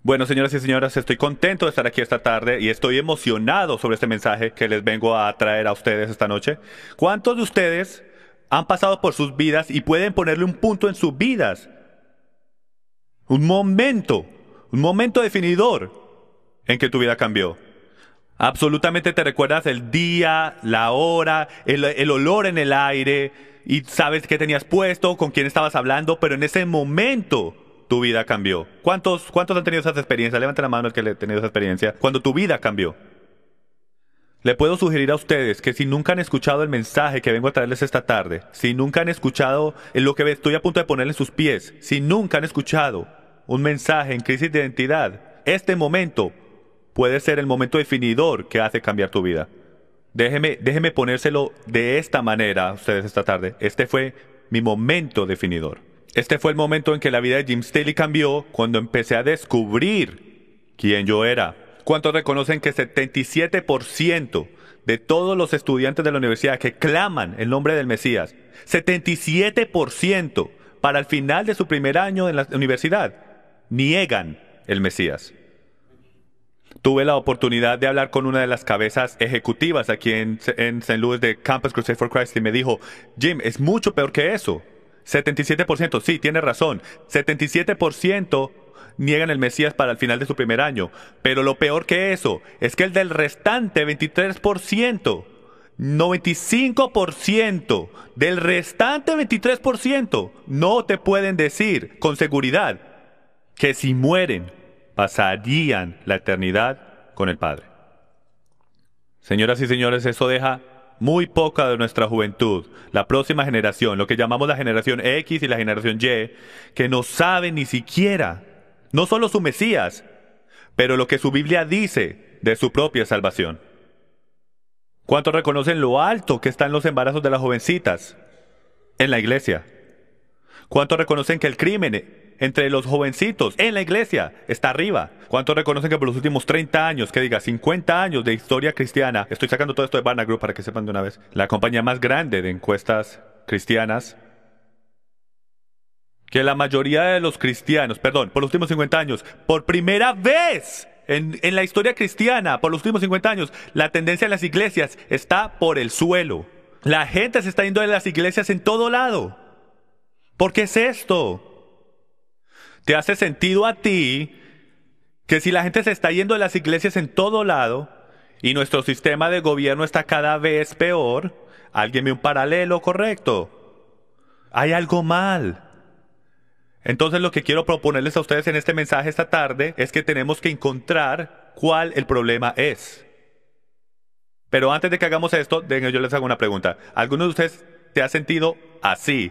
Bueno, señoras y señores, estoy contento de estar aquí esta tarde y estoy emocionado sobre este mensaje que les vengo a traer a ustedes esta noche. ¿Cuántos de ustedes han pasado por sus vidas y pueden ponerle un punto en sus vidas? Un momento definidor en que tu vida cambió. Absolutamente te recuerdas el día, la hora, el olor en el aire y sabes qué tenías puesto, con quién estabas hablando, pero en ese momento tu vida cambió. ¿Cuántos han tenido esas experiencias? Levanten la mano el que le ha tenido esa experiencia. Cuando tu vida cambió. Le puedo sugerir a ustedes que si nunca han escuchado el mensaje que vengo a traerles esta tarde, si nunca han escuchado lo que estoy a punto de ponerle en sus pies, si nunca han escuchado un mensaje en crisis de identidad, este momento puede ser el momento definidor que hace cambiar tu vida. Déjeme ponérselo de esta manera a ustedes esta tarde. Este fue mi momento definidor. Este fue el momento en que la vida de Jim Staley cambió cuando empecé a descubrir quién yo era. ¿Cuántos reconocen que 77% de todos los estudiantes de la universidad que claman el nombre del Mesías, 77% para el final de su primer año en la universidad, niegan el Mesías? Tuve la oportunidad de hablar con una de las cabezas ejecutivas aquí en St. Louis de Campus Crusade for Christ y me dijo, Jim, es mucho peor que eso. 77%, sí, tiene razón. 77% niegan el Mesías para el final de su primer año. Pero lo peor que eso es que el del restante 23%, 95% del restante 23% no te pueden decir con seguridad que si mueren pasarían la eternidad con el Padre. Señoras y señores, eso deja muy poca de nuestra juventud, la próxima generación, lo que llamamos la generación X y la generación Y, que no saben ni siquiera, no solo su Mesías, pero lo que su Biblia dice de su propia salvación. ¿Cuántos reconocen lo alto que están los embarazos de las jovencitas en la iglesia? ¿Cuántos reconocen que el crimen entre los jovencitos en la iglesia está arriba? ¿Cuántos reconocen que por los últimos 30 años, que diga 50 años de historia cristiana, estoy sacando todo esto de Barna Group para que sepan de una vez, la compañía más grande de encuestas cristianas, que la mayoría de los cristianos, por los últimos 50 años, por primera vez en la historia cristiana, por los últimos 50 años, la tendencia en las iglesias está por el suelo? La gente se está yendo de las iglesias en todo lado. ¿Por qué es esto? ¿Te hace sentido a ti que si la gente se está yendo de las iglesias en todo lado y nuestro sistema de gobierno está cada vez peor, alguien ve un paralelo correcto? Hay algo mal. Entonces lo que quiero proponerles a ustedes en este mensaje esta tarde es que tenemos que encontrar cuál el problema es. Pero antes de que hagamos esto, yo les hago una pregunta. ¿Alguno de ustedes te ha sentido así?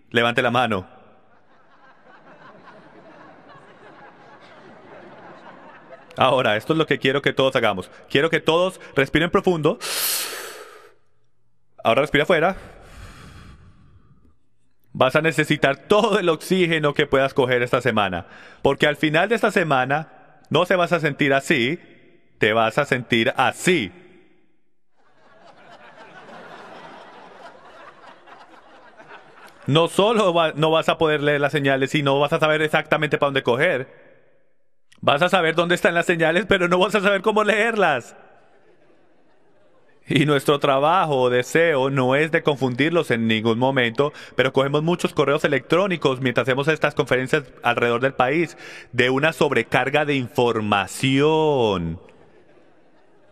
Levante la mano. Ahora, esto es lo que quiero que todos hagamos. Quiero que todos respiren profundo. Ahora respira afuera. Vas a necesitar todo el oxígeno que puedas coger esta semana. Porque al final de esta semana no se vas a sentir así, te vas a sentir así. No solo no vas a poder leer las señales, sino vas a saber exactamente para dónde coger. Vas a saber dónde están las señales, pero no vas a saber cómo leerlas. Y nuestro trabajo o deseo no es de confundirlos en ningún momento, pero cogemos muchos correos electrónicos mientras hacemos estas conferencias alrededor del país de una sobrecarga de información.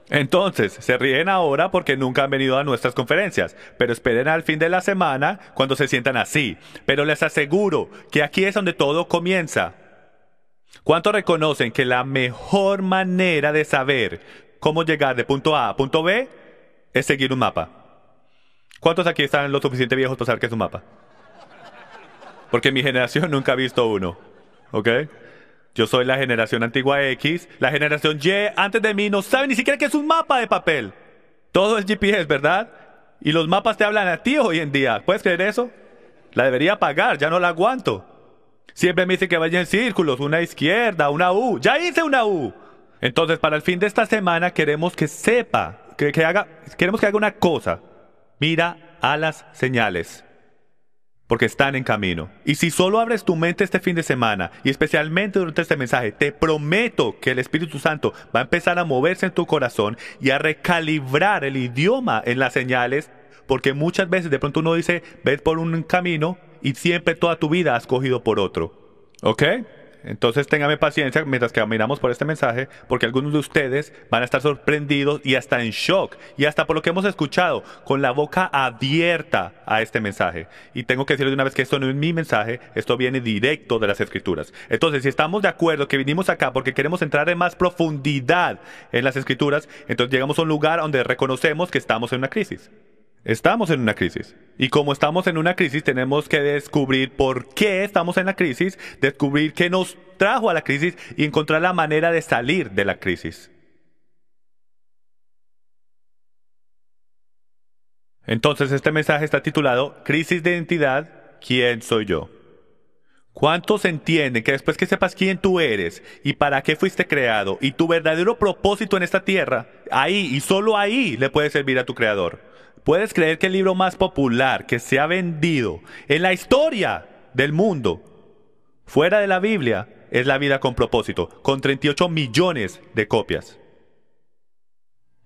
Entonces, se ríen ahora porque nunca han venido a nuestras conferencias, pero esperen al fin de la semana cuando se sientan así. Pero les aseguro que aquí es donde todo comienza. ¿Cuántos reconocen que la mejor manera de saber cómo llegar de punto A a punto B es seguir un mapa? ¿Cuántos aquí están lo suficiente viejos para saber qué es un mapa? Porque mi generación nunca ha visto uno, ¿ok? Yo soy la generación antigua X, la generación Y antes de mí no sabe ni siquiera qué es un mapa de papel. Todo es GPS, ¿verdad? Y los mapas te hablan a ti hoy en día. ¿Puedes creer eso? La debería pagar, ya no la aguanto. Siempre me dice que vaya en círculos, una izquierda, una U. ¡Ya hice una U! Entonces, para el fin de esta semana queremos que sepa, queremos que haga una cosa. Mira a las señales. porque están en camino. Y si solo abres tu mente este fin de semana, y especialmente durante este mensaje, te prometo que el Espíritu Santo va a empezar a moverse en tu corazón y a recalibrar el idioma en las señales, porque muchas veces de pronto uno dice, ves por un camino y siempre toda tu vida has cogido por otro. ¿Ok? Entonces téngame paciencia mientras que caminamos por este mensaje, porque algunos de ustedes van a estar sorprendidos y hasta en shock, y hasta por lo que hemos escuchado, con la boca abierta a este mensaje. Y tengo que decirles de una vez que esto no es mi mensaje, esto viene directo de las Escrituras. Entonces, si estamos de acuerdo que vinimos acá porque queremos entrar en más profundidad en las Escrituras, entonces llegamos a un lugar donde reconocemos que estamos en una crisis. Estamos en una crisis. Y como estamos en una crisis, tenemos que descubrir por qué estamos en la crisis, descubrir qué nos trajo a la crisis y encontrar la manera de salir de la crisis. Entonces, este mensaje está titulado Crisis de identidad, ¿quién soy yo? ¿Cuántos entienden que después que sepas quién tú eres y para qué fuiste creado y tu verdadero propósito en esta tierra, ahí y solo ahí le puedes servir a tu Creador? ¿Puedes creer que el libro más popular que se ha vendido en la historia del mundo, fuera de la Biblia, es La vida con propósito, con 38 millones de copias?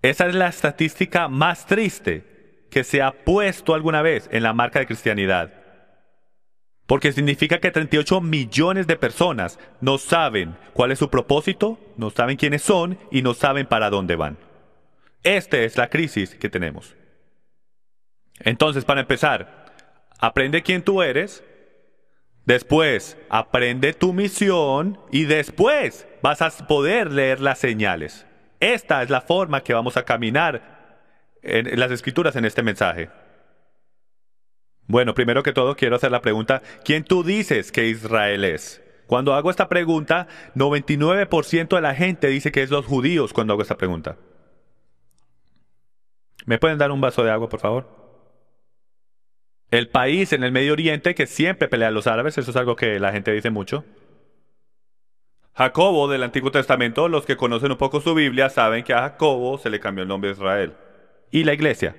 Esa es la estadística más triste que se ha puesto alguna vez en la marca de cristianidad. Porque significa que 38 millones de personas no saben cuál es su propósito, no saben quiénes son y no saben para dónde van. Esta es la crisis que tenemos. Entonces, para empezar, aprende quién tú eres, después aprende tu misión y después vas a poder leer las señales. Esta es la forma que vamos a caminar en las Escrituras en este mensaje. Bueno, primero que todo quiero hacer la pregunta, ¿quién tú dices que Israel es? Cuando hago esta pregunta, 99% de la gente dice que es los judíos cuando hago esta pregunta. ¿Me pueden dar un vaso de agua, por favor? El país en el Medio Oriente que siempre pelea a los árabes, eso es algo que la gente dice mucho. Jacobo del Antiguo Testamento, los que conocen un poco su Biblia saben que a Jacobo se le cambió el nombre de Israel. Y la iglesia.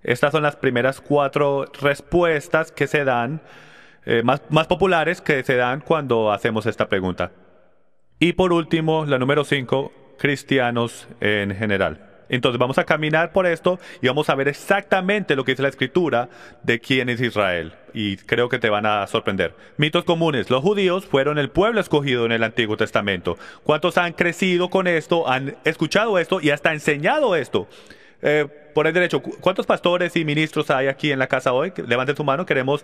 Estas son las primeras 4 respuestas que se dan, más populares que se dan cuando hacemos esta pregunta. Y por último, la número 5, cristianos en general. Entonces vamos a caminar por esto y vamos a ver exactamente lo que dice la Escritura de quién es Israel. Y creo que te van a sorprender. Mitos comunes. Los judíos fueron el pueblo escogido en el Antiguo Testamento. ¿Cuántos han crecido con esto, han escuchado esto y hasta enseñado esto? Por el derecho, ¿cuántos pastores y ministros hay aquí en la casa hoy? Levanten su mano, queremos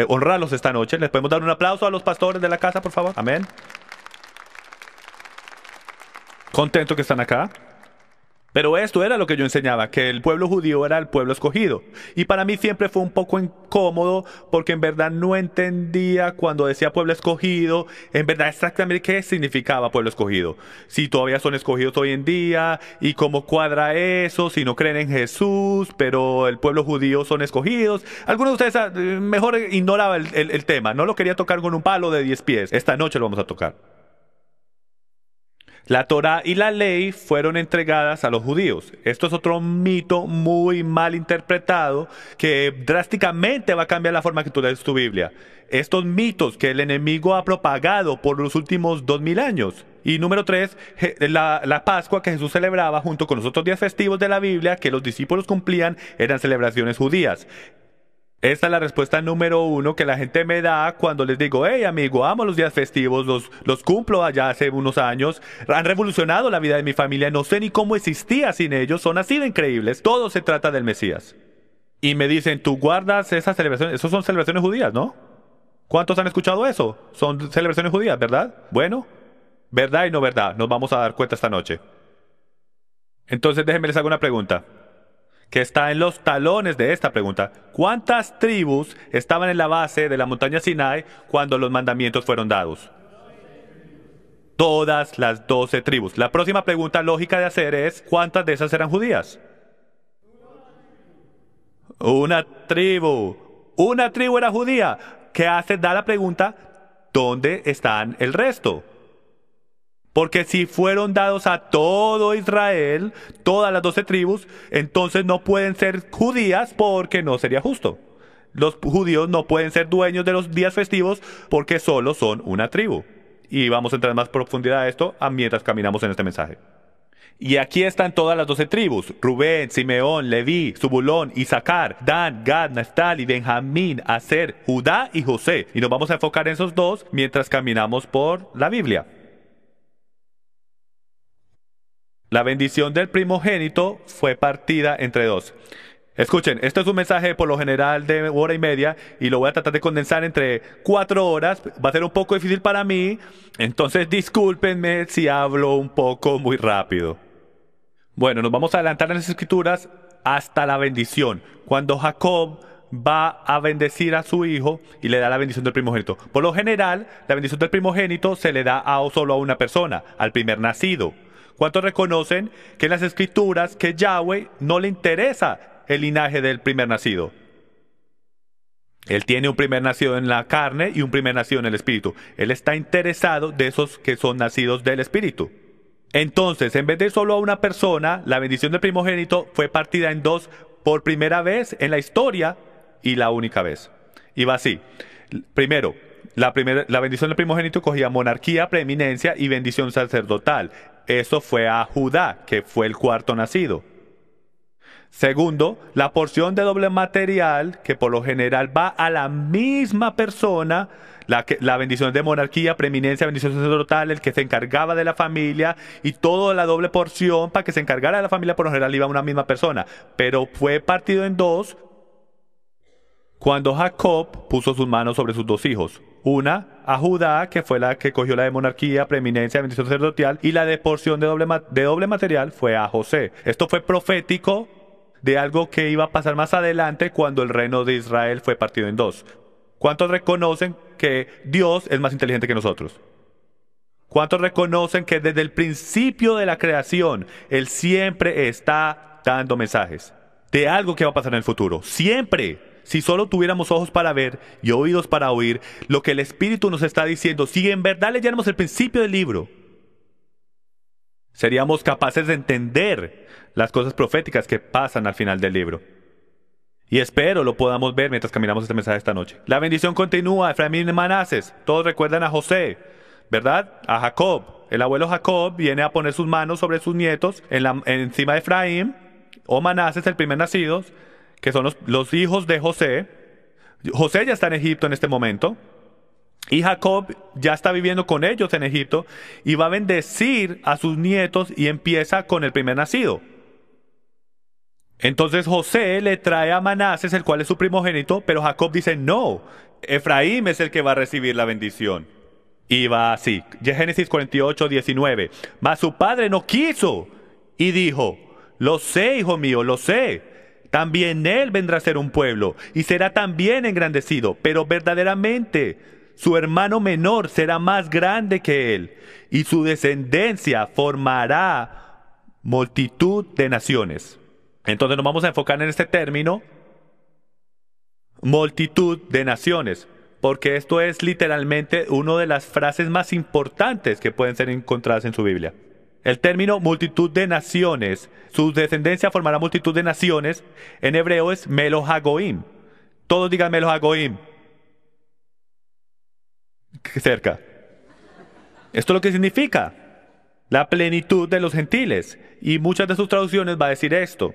honrarlos esta noche. ¿Les podemos dar un aplauso a los pastores de la casa, por favor? Amén. Contento que están acá. Pero esto era lo que yo enseñaba, que el pueblo judío era el pueblo escogido. Y para mí siempre fue un poco incómodo porque en verdad no entendía cuando decía pueblo escogido, en verdad exactamente qué significaba pueblo escogido. Si todavía son escogidos hoy en día y cómo cuadra eso, si no creen en Jesús, pero el pueblo judío son escogidos. Algunos de ustedes mejor ignoraba el tema, no lo quería tocar con un palo de 10 pies. Esta noche lo vamos a tocar. La Torá y la ley fueron entregadas a los judíos. Esto es otro mito muy mal interpretado que drásticamente va a cambiar la forma que tú lees tu Biblia. Estos mitos que el enemigo ha propagado por los últimos 2000 años. Y número 3, la Pascua que Jesús celebraba junto con los otros días festivos de la Biblia que los discípulos cumplían eran celebraciones judías. Esta es la respuesta número 1 que la gente me da cuando les digo, hey amigo, amo los días festivos, los cumplo allá hace unos años, han revolucionado la vida de mi familia, no sé ni cómo existía sin ellos, son así de increíbles, todo se trata del Mesías. Y me dicen, tú guardas esas celebraciones, esos son celebraciones judías, ¿no? ¿Cuántos han escuchado eso? Son celebraciones judías, ¿verdad? Bueno, verdad y no verdad, nos vamos a dar cuenta esta noche. Entonces déjenme les hago una pregunta que está en los talones de esta pregunta. ¿Cuántas tribus estaban en la base de la montaña Sinai cuando los mandamientos fueron dados? Todas las 12 tribus. La próxima pregunta lógica de hacer es, ¿cuántas de esas eran judías? Una tribu. Una tribu era judía. ¿Qué hace? Da la pregunta, ¿dónde están el resto? Porque si fueron dados a todo Israel, todas las 12 tribus, entonces no pueden ser judías porque no sería justo. los judíos no pueden ser dueños de los días festivos porque solo son una tribu. Y vamos a entrar en más profundidad a esto mientras caminamos en este mensaje. Y aquí están todas las 12 tribus: Rubén, Simeón, Leví, Zebulón, Isaacar, Dan, Gad, Naftali, Benjamín, Aser, Judá y José. Y nos vamos a enfocar en esos dos mientras caminamos por la Biblia. La bendición del primogénito fue partida entre dos. Escuchen, este es un mensaje por lo general de 1 hora y media y lo voy a tratar de condensar entre 4 horas. Va a ser un poco difícil para mí, entonces discúlpenme si hablo un poco muy rápido. Bueno, nos vamos a adelantar en las escrituras hasta la bendición, cuando Jacob va a bendecir a su hijo y le da la bendición del primogénito. Por lo general, la bendición del primogénito se le da solo a una persona, al primer nacido. ¿Cuántos reconocen que en las escrituras que Yahweh no le interesa el linaje del primer nacido? Él tiene un primer nacido en la carne y un primer nacido en el espíritu. Él está interesado de esos que son nacidos del espíritu. Entonces, en vez de solo a una persona, la bendición del primogénito fue partida en dos por primera vez en la historia y la única vez. Y va así. Primero, la bendición del primogénito cogía monarquía, preeminencia y bendición sacerdotal. Eso fue a Judá, que fue el cuarto nacido. Segundo, la porción de doble material, que por lo general va a la misma persona, la bendición de monarquía, preeminencia, bendición sacerdotal, el que se encargaba de la familia, y toda la doble porción para que se encargara de la familia, por lo general iba a una misma persona. Pero fue partido en dos cuando Jacob puso sus manos sobre sus dos hijos. Una a Judá, que fue la que cogió la de monarquía, preeminencia, bendición sacerdotal, y la de porción de doble material fue a José. Esto fue profético de algo que iba a pasar más adelante cuando el reino de Israel fue partido en dos. ¿Cuántos reconocen que Dios es más inteligente que nosotros? ¿Cuántos reconocen que desde el principio de la creación Él siempre está dando mensajes de algo que va a pasar en el futuro? Siempre. Si solo tuviéramos ojos para ver y oídos para oír lo que el Espíritu nos está diciendo, si en verdad leyéramos el principio del libro, seríamos capaces de entender las cosas proféticas que pasan al final del libro. Y espero lo podamos ver mientras caminamos este mensaje esta noche. La bendición continúa, Efraín y Manases. Todos recuerdan a José, ¿verdad? A Jacob. El abuelo Jacob viene a poner sus manos sobre sus nietos encima de Efraín o Manases, el primer nacido, que son los hijos de José. José ya está en Egipto en este momento. Y Jacob ya está viviendo con ellos en Egipto y va a bendecir a sus nietos y empieza con el primer nacido. Entonces José le trae a Manases, el cual es su primogénito, pero Jacob dice, no, Efraín es el que va a recibir la bendición. Y va así, Génesis 48:19. Mas su padre no quiso y dijo, lo sé, hijo mío, lo sé. También él vendrá a ser un pueblo y será también engrandecido, pero verdaderamente su hermano menor será más grande que él y su descendencia formará multitud de naciones. Entonces nos vamos a enfocar en este término, multitud de naciones, porque esto es literalmente una de las frases más importantes que pueden ser encontradas en su Biblia. El término multitud de naciones, su descendencia formará multitud de naciones, en hebreo es Melo Hagoim. Todos digan Melo Hagoim. Cerca. Esto es lo que significa la plenitud de los gentiles. Y muchas de sus traducciones va a decir esto.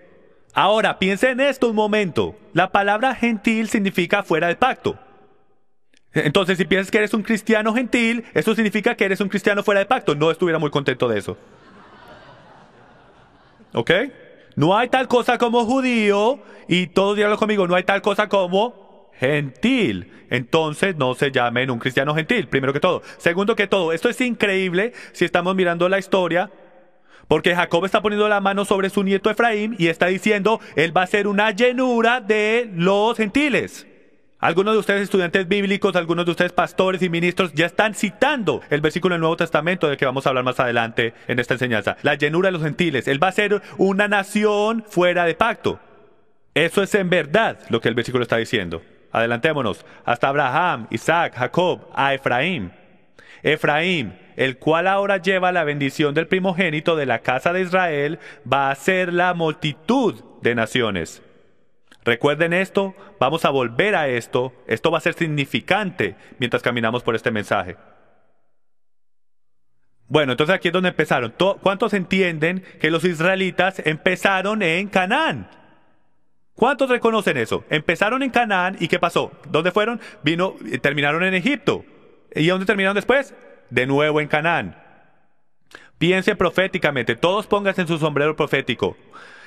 Ahora, piensa en esto un momento. La palabra gentil significa fuera del pacto. Entonces, si piensas que eres un cristiano gentil, eso significa que eres un cristiano fuera de pacto. No estuviera muy contento de eso. ¿Ok? No hay tal cosa como judío, y todos díganlo conmigo, no hay tal cosa como gentil. Entonces, no se llamen un cristiano gentil, primero que todo. Segundo que todo, esto es increíble si estamos mirando la historia, porque Jacob está poniendo la mano sobre su nieto Efraín y está diciendo, él va a ser una llenura de los gentiles. Algunos de ustedes estudiantes bíblicos, algunos de ustedes pastores y ministros ya están citando el versículo del Nuevo Testamento del que vamos a hablar más adelante en esta enseñanza. La llenura de los gentiles. Él va a ser una nación fuera de pacto. Eso es en verdad lo que el versículo está diciendo. Adelantémonos. Hasta Abraham, Isaac, Jacob, a Efraín. Efraín, el cual ahora lleva la bendición del primogénito de la casa de Israel, va a ser la multitud de naciones. Recuerden esto, vamos a volver a esto. Esto va a ser significante mientras caminamos por este mensaje. Bueno, entonces aquí es donde empezaron. ¿Cuántos entienden que los israelitas empezaron en Canaán? ¿Cuántos reconocen eso? Empezaron en Canaán y ¿qué pasó? ¿Dónde fueron? Terminaron en Egipto. ¿Y dónde terminaron después? De nuevo en Canaán. Piensen proféticamente, todos pónganse en su sombrero profético.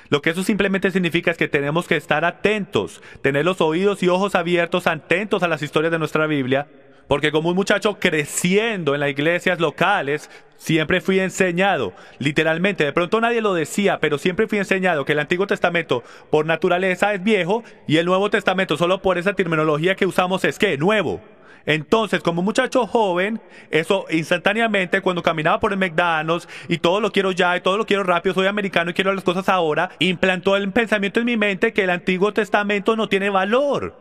Lo que eso simplemente significa es que tenemos que estar atentos, tener los oídos y ojos abiertos, atentos a las historias de nuestra Biblia, porque como un muchacho creciendo en las iglesias locales, siempre fui enseñado, literalmente, de pronto nadie lo decía, pero siempre fui enseñado que el Antiguo Testamento por naturaleza es viejo y el Nuevo Testamento solo por esa terminología que usamos es ¿qué? Nuevo. Entonces, como muchacho joven, eso instantáneamente, cuando caminaba por el McDonald's y todo lo quiero ya y todo lo quiero rápido, soy americano y quiero las cosas ahora, implantó el pensamiento en mi mente que el Antiguo Testamento no tiene valor.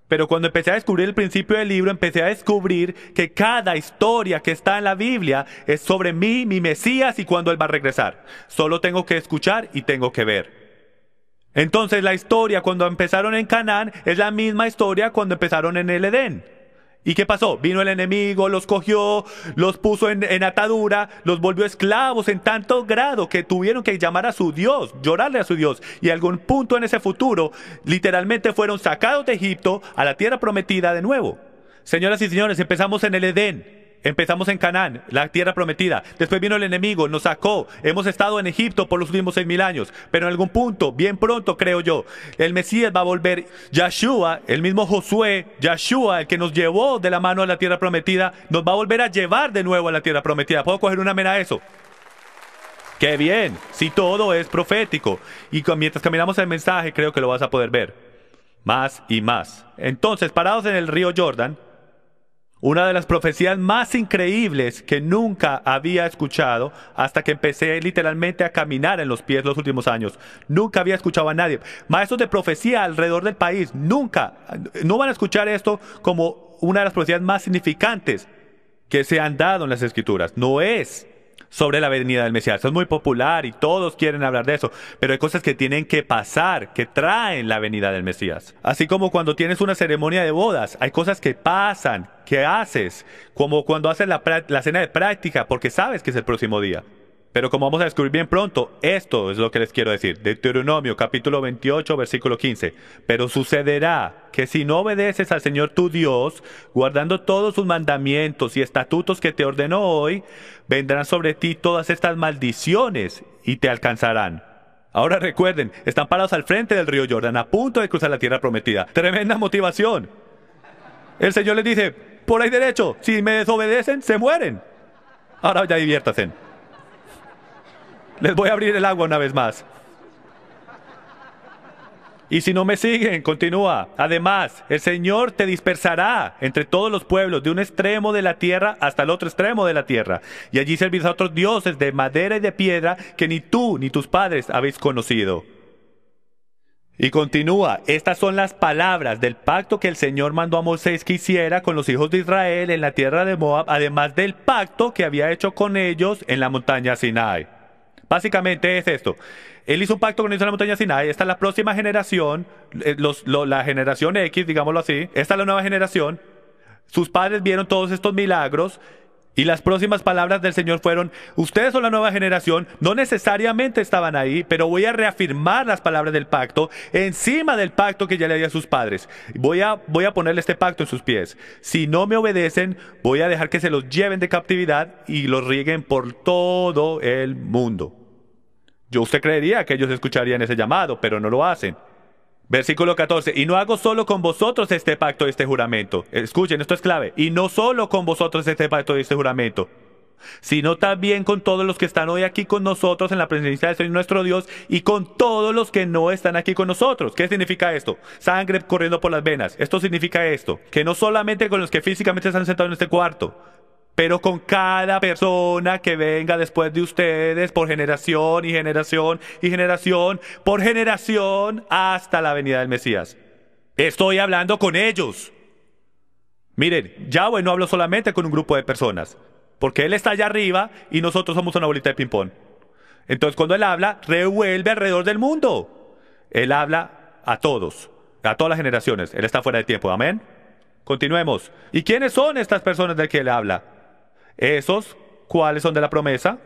Pero cuando empecé a descubrir el principio del libro, empecé a descubrir que cada historia que está en la Biblia es sobre mí, mi Mesías y cuándo Él va a regresar. Solo tengo que escuchar y tengo que ver. Entonces, la historia cuando empezaron en Canaán es la misma historia cuando empezaron en el Edén. ¿Y qué pasó? Vino el enemigo, los cogió, los puso en atadura, los volvió esclavos en tanto grado que tuvieron que llamar a su Dios, llorarle a su Dios. Y a algún punto en ese futuro, literalmente fueron sacados de Egipto a la tierra prometida de nuevo. Señoras y señores, empezamos en el Edén. Empezamos en Canaán, la tierra prometida. Después vino el enemigo, nos sacó. Hemos estado en Egipto por los últimos 6.000 años. Pero en algún punto, bien pronto creo yo, el Mesías va a volver. Yahshua, el mismo Josué, Yahshua, el que nos llevó de la mano a la tierra prometida, nos va a volver a llevar de nuevo a la tierra prometida. ¿Puedo coger una amén a eso? ¡Qué bien! Si todo es profético. Y mientras caminamos el mensaje, creo que lo vas a poder ver. Más y más. Entonces, parados en el río Jordán, una de las profecías más increíbles que nunca había escuchado hasta que empecé literalmente a caminar en los pies los últimos años. Nunca había escuchado a nadie. Maestros de profecía alrededor del país, nunca, no van a escuchar esto como una de las profecías más significantes que se han dado en las Escrituras. No es sobre la venida del Mesías. Eso es muy popular y todos quieren hablar de eso, pero hay cosas que tienen que pasar, que traen la venida del Mesías. Así como cuando tienes una ceremonia de bodas, hay cosas que pasan, que haces, como cuando haces la cena de práctica, porque sabes que es el próximo día. Pero como vamos a descubrir bien pronto, esto es lo que les quiero decir. Deuteronomio capítulo 28, versículo 15. Pero sucederá que si no obedeces al Señor tu Dios, guardando todos sus mandamientos y estatutos que te ordenó hoy, vendrán sobre ti todas estas maldiciones y te alcanzarán. Ahora recuerden, están parados al frente del río Jordán, a punto de cruzar la tierra prometida. Tremenda motivación. El Señor les dice, por ahí derecho, si me desobedecen, se mueren. Ahora ya diviértanse. Les voy a abrir el agua una vez más. Y si no me siguen, continúa. Además, el Señor te dispersará entre todos los pueblos, de un extremo de la tierra hasta el otro extremo de la tierra. Y allí servirás a otros dioses de madera y de piedra que ni tú ni tus padres habéis conocido. Y continúa, estas son las palabras del pacto que el Señor mandó a Moisés que hiciera con los hijos de Israel en la tierra de Moab, además del pacto que había hecho con ellos en la montaña Sinai. Básicamente es esto. Él hizo un pacto con ellos en la montaña Sinai. Esta es la próxima generación, la generación X, digámoslo así. Esta es la nueva generación. Sus padres vieron todos estos milagros y las próximas palabras del Señor fueron, ustedes son la nueva generación, no necesariamente estaban ahí, pero voy a reafirmar las palabras del pacto encima del pacto que ya le di a sus padres. Voy a ponerle este pacto en sus pies. Si no me obedecen, voy a dejar que se los lleven de captividad y los rieguen por todo el mundo. Usted creería que ellos escucharían ese llamado, pero no lo hacen. Versículo 14. Y no hago solo con vosotros este pacto y este juramento. Escuchen, esto es clave. Y no solo con vosotros este pacto y este juramento, sino también con todos los que están hoy aquí con nosotros en la presencia del Señor nuestro Dios y con todos los que no están aquí con nosotros. ¿Qué significa esto? Sangre corriendo por las venas. Esto significa esto, que no solamente con los que físicamente están sentados en este cuarto, pero con cada persona que venga después de ustedes por generación y generación y generación, por generación hasta la venida del Mesías. Estoy hablando con ellos. Miren, Yahweh no habló solamente con un grupo de personas, porque Él está allá arriba y nosotros somos una bolita de ping-pong. Entonces cuando Él habla, revuelve alrededor del mundo. Él habla a todos. A todas las generaciones. Él está fuera de tiempo. Amén. Continuemos. ¿Y quiénes son estas personas de que él habla? Esos, ¿cuáles son de la promesa?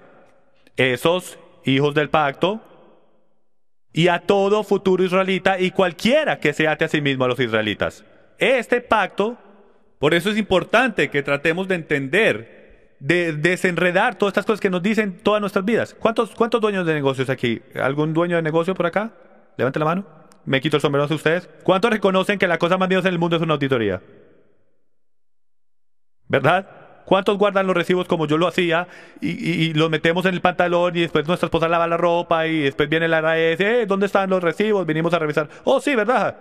Esos hijos del pacto. Y a todo futuro israelita y cualquiera que se ate a sí mismo a los israelitas. Este pacto, por eso es importante que tratemos de entender, de desenredar todas estas cosas que nos dicen todas nuestras vidas. ¿Cuántos dueños de negocios aquí? ¿Algún dueño de negocio por acá? Levante la mano. Me quito el sombrero hacia ustedes. ¿Cuántos reconocen que la cosa más miedosa en el mundo es una auditoría? ¿Verdad? ¿Cuántos guardan los recibos como yo lo hacía y los metemos en el pantalón y después nuestra esposa lava la ropa y después viene la RAS? ¿Dónde están los recibos? Vinimos a revisar. Oh, sí, ¿verdad?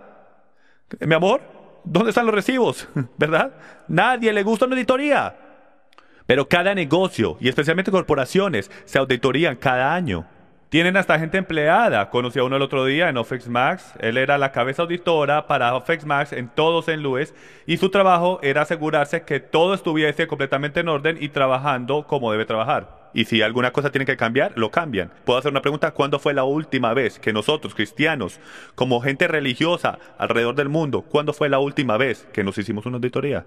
Mi amor, ¿dónde están los recibos? ¿Verdad? Nadie le gusta una auditoría. Pero cada negocio, y especialmente corporaciones, se auditorían cada año. Tienen hasta gente empleada. Conocí a uno el otro día en Office Max. Él era la cabeza auditora para Office Max en todo St. Louis. Y su trabajo era asegurarse que todo estuviese completamente en orden y trabajando como debe trabajar. Y si alguna cosa tiene que cambiar, lo cambian. Puedo hacer una pregunta. ¿Cuándo fue la última vez que nosotros, cristianos, como gente religiosa alrededor del mundo, cuándo fue la última vez que nos hicimos una auditoría?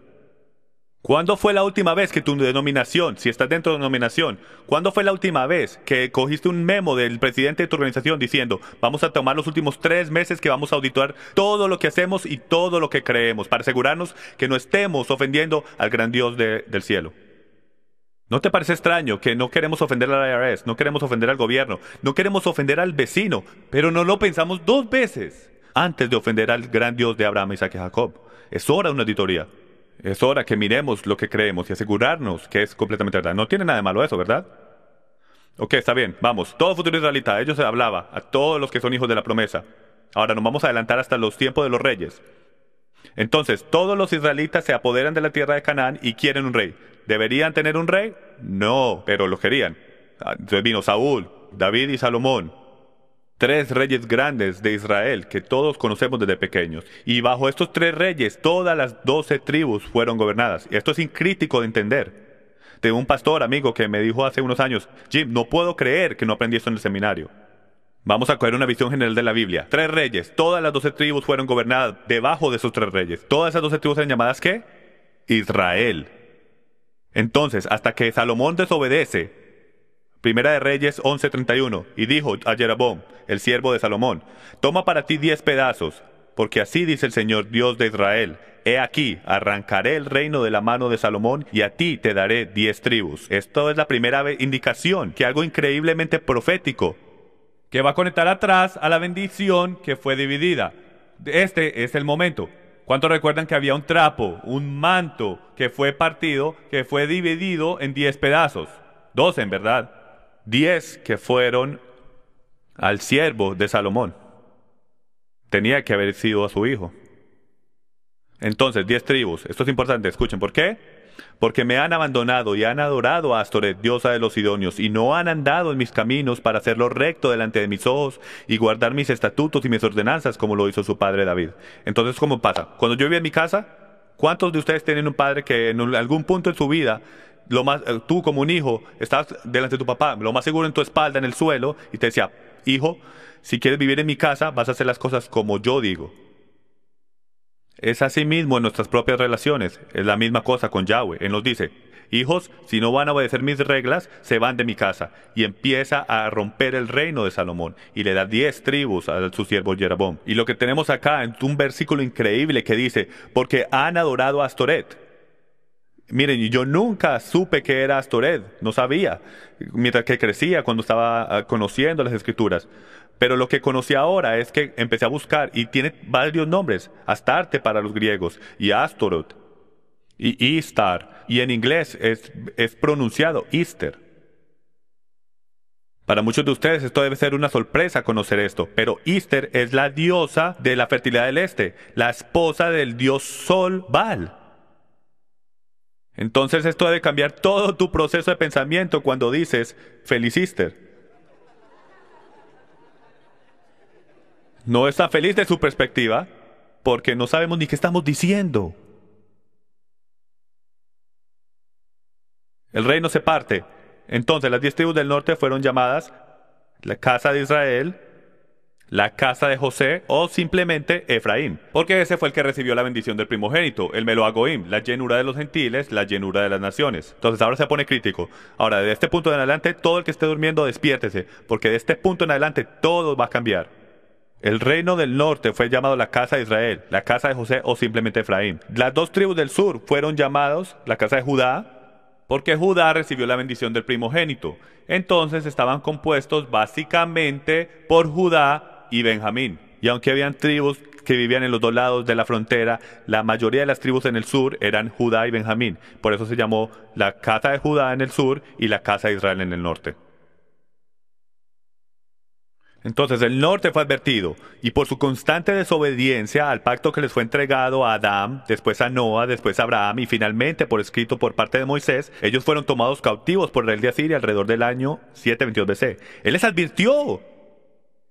¿Cuándo fue la última vez que tu denominación, si estás dentro de una denominación, cuándo fue la última vez que cogiste un memo del presidente de tu organización diciendo, vamos a tomar los últimos 3 meses que vamos a auditar todo lo que hacemos y todo lo que creemos para asegurarnos que no estemos ofendiendo al gran Dios del cielo? ¿No te parece extraño que no queremos ofender al IRS, no queremos ofender al gobierno, no queremos ofender al vecino, pero no lo pensamos 2 veces antes de ofender al gran Dios de Abraham, Isaac y Jacob? Es hora de una auditoría. Es hora que miremos lo que creemos y asegurarnos que es completamente verdad. No tiene nada de malo eso, ¿verdad? Ok, está bien, vamos. Todo futuro israelita, ellos se hablaba a todos los que son hijos de la promesa. Ahora nos vamos a adelantar hasta los tiempos de los reyes. Entonces, todos los israelitas se apoderan de la tierra de Canaán y quieren un rey. ¿Deberían tener un rey? No, pero lo querían. Entonces vino Saúl, David y Salomón. 3 reyes grandes de Israel que todos conocemos desde pequeños. Y bajo estos 3 reyes, todas las 12 tribus fueron gobernadas. Y esto es incrítico de entender. Tengo un pastor amigo que me dijo hace unos años, Jim, no puedo creer que no aprendí esto en el seminario. Vamos a coger una visión general de la Biblia. 3 reyes, todas las 12 tribus fueron gobernadas debajo de esos 3 reyes. Todas esas 12 tribus eran llamadas ¿qué? Israel. Entonces, hasta que Salomón desobedece, Primera de Reyes 11:31, y dijo a Jeroboam, el siervo de Salomón, toma para ti 10 pedazos, porque así dice el Señor Dios de Israel, he aquí, arrancaré el reino de la mano de Salomón, y a ti te daré 10 tribus. Esto es la primera indicación, que algo increíblemente profético, que va a conectar atrás a la bendición que fue dividida. Este es el momento. ¿Cuántos recuerdan que había un trapo, un manto, que fue partido, que fue dividido en 10 pedazos? 12 en verdad. 10 que fueron al siervo de Salomón. Tenía que haber sido a su hijo. Entonces, 10 tribus. Esto es importante, escuchen. ¿Por qué? Porque me han abandonado y han adorado a Astoret, diosa de los sidonios, y no han andado en mis caminos para hacerlo recto delante de mis ojos y guardar mis estatutos y mis ordenanzas como lo hizo su padre David. Entonces, ¿cómo pasa? Cuando yo vivía en mi casa, ¿cuántos de ustedes tienen un padre que en algún punto en su vida tú como un hijo, estabas delante de tu papá, lo más seguro en tu espalda, en el suelo, y te decía, hijo, si quieres vivir en mi casa, vas a hacer las cosas como yo digo? Es así mismo en nuestras propias relaciones, es la misma cosa con Yahweh. Él nos dice, hijos, si no van a obedecer mis reglas, se van de mi casa. Y empieza a romper el reino de Salomón, y le da 10 tribus a su siervo Jeroboam. Y lo que tenemos acá es un versículo increíble que dice, porque han adorado a Astoret. Miren, yo nunca supe que era Astoret, no sabía, mientras que crecía, cuando estaba conociendo las escrituras. Pero lo que conocí ahora es que empecé a buscar y tiene varios nombres. Astarte para los griegos, y Astoret, y Istar, y en inglés es pronunciado Easter. Para muchos de ustedes esto debe ser una sorpresa conocer esto, pero Easter es la diosa de la fertilidad del este, la esposa del dios Sol Baal. Entonces esto debe cambiar todo tu proceso de pensamiento cuando dices feliz Easter. No está feliz de su perspectiva porque no sabemos ni qué estamos diciendo. El reino se parte. Entonces las 10 tribus del norte fueron llamadas la casa de Israel, la casa de José o simplemente Efraín, porque ese fue el que recibió la bendición del primogénito, el Melo Agoim, la llenura de los gentiles, la llenura de las naciones. Entonces ahora se pone crítico. Ahora, de este punto en adelante, todo el que esté durmiendo, despiértese, porque de este punto en adelante todo va a cambiar. El reino del norte fue llamado la casa de Israel, la casa de José o simplemente Efraín. Las dos tribus del sur fueron llamados la casa de Judá, porque Judá recibió la bendición del primogénito. Entonces estaban compuestos básicamente por Judá y Benjamín. Y aunque habían tribus que vivían en los dos lados de la frontera, la mayoría de las tribus en el sur eran Judá y Benjamín. Por eso se llamó la casa de Judá en el sur y la casa de Israel en el norte. Entonces el norte fue advertido, y por su constante desobediencia al pacto que les fue entregado a Adán, después a Noa, después a Abraham, y finalmente por escrito por parte de Moisés, ellos fueron tomados cautivos por el rey de Asiria alrededor del año 722 BC. Él les advirtió.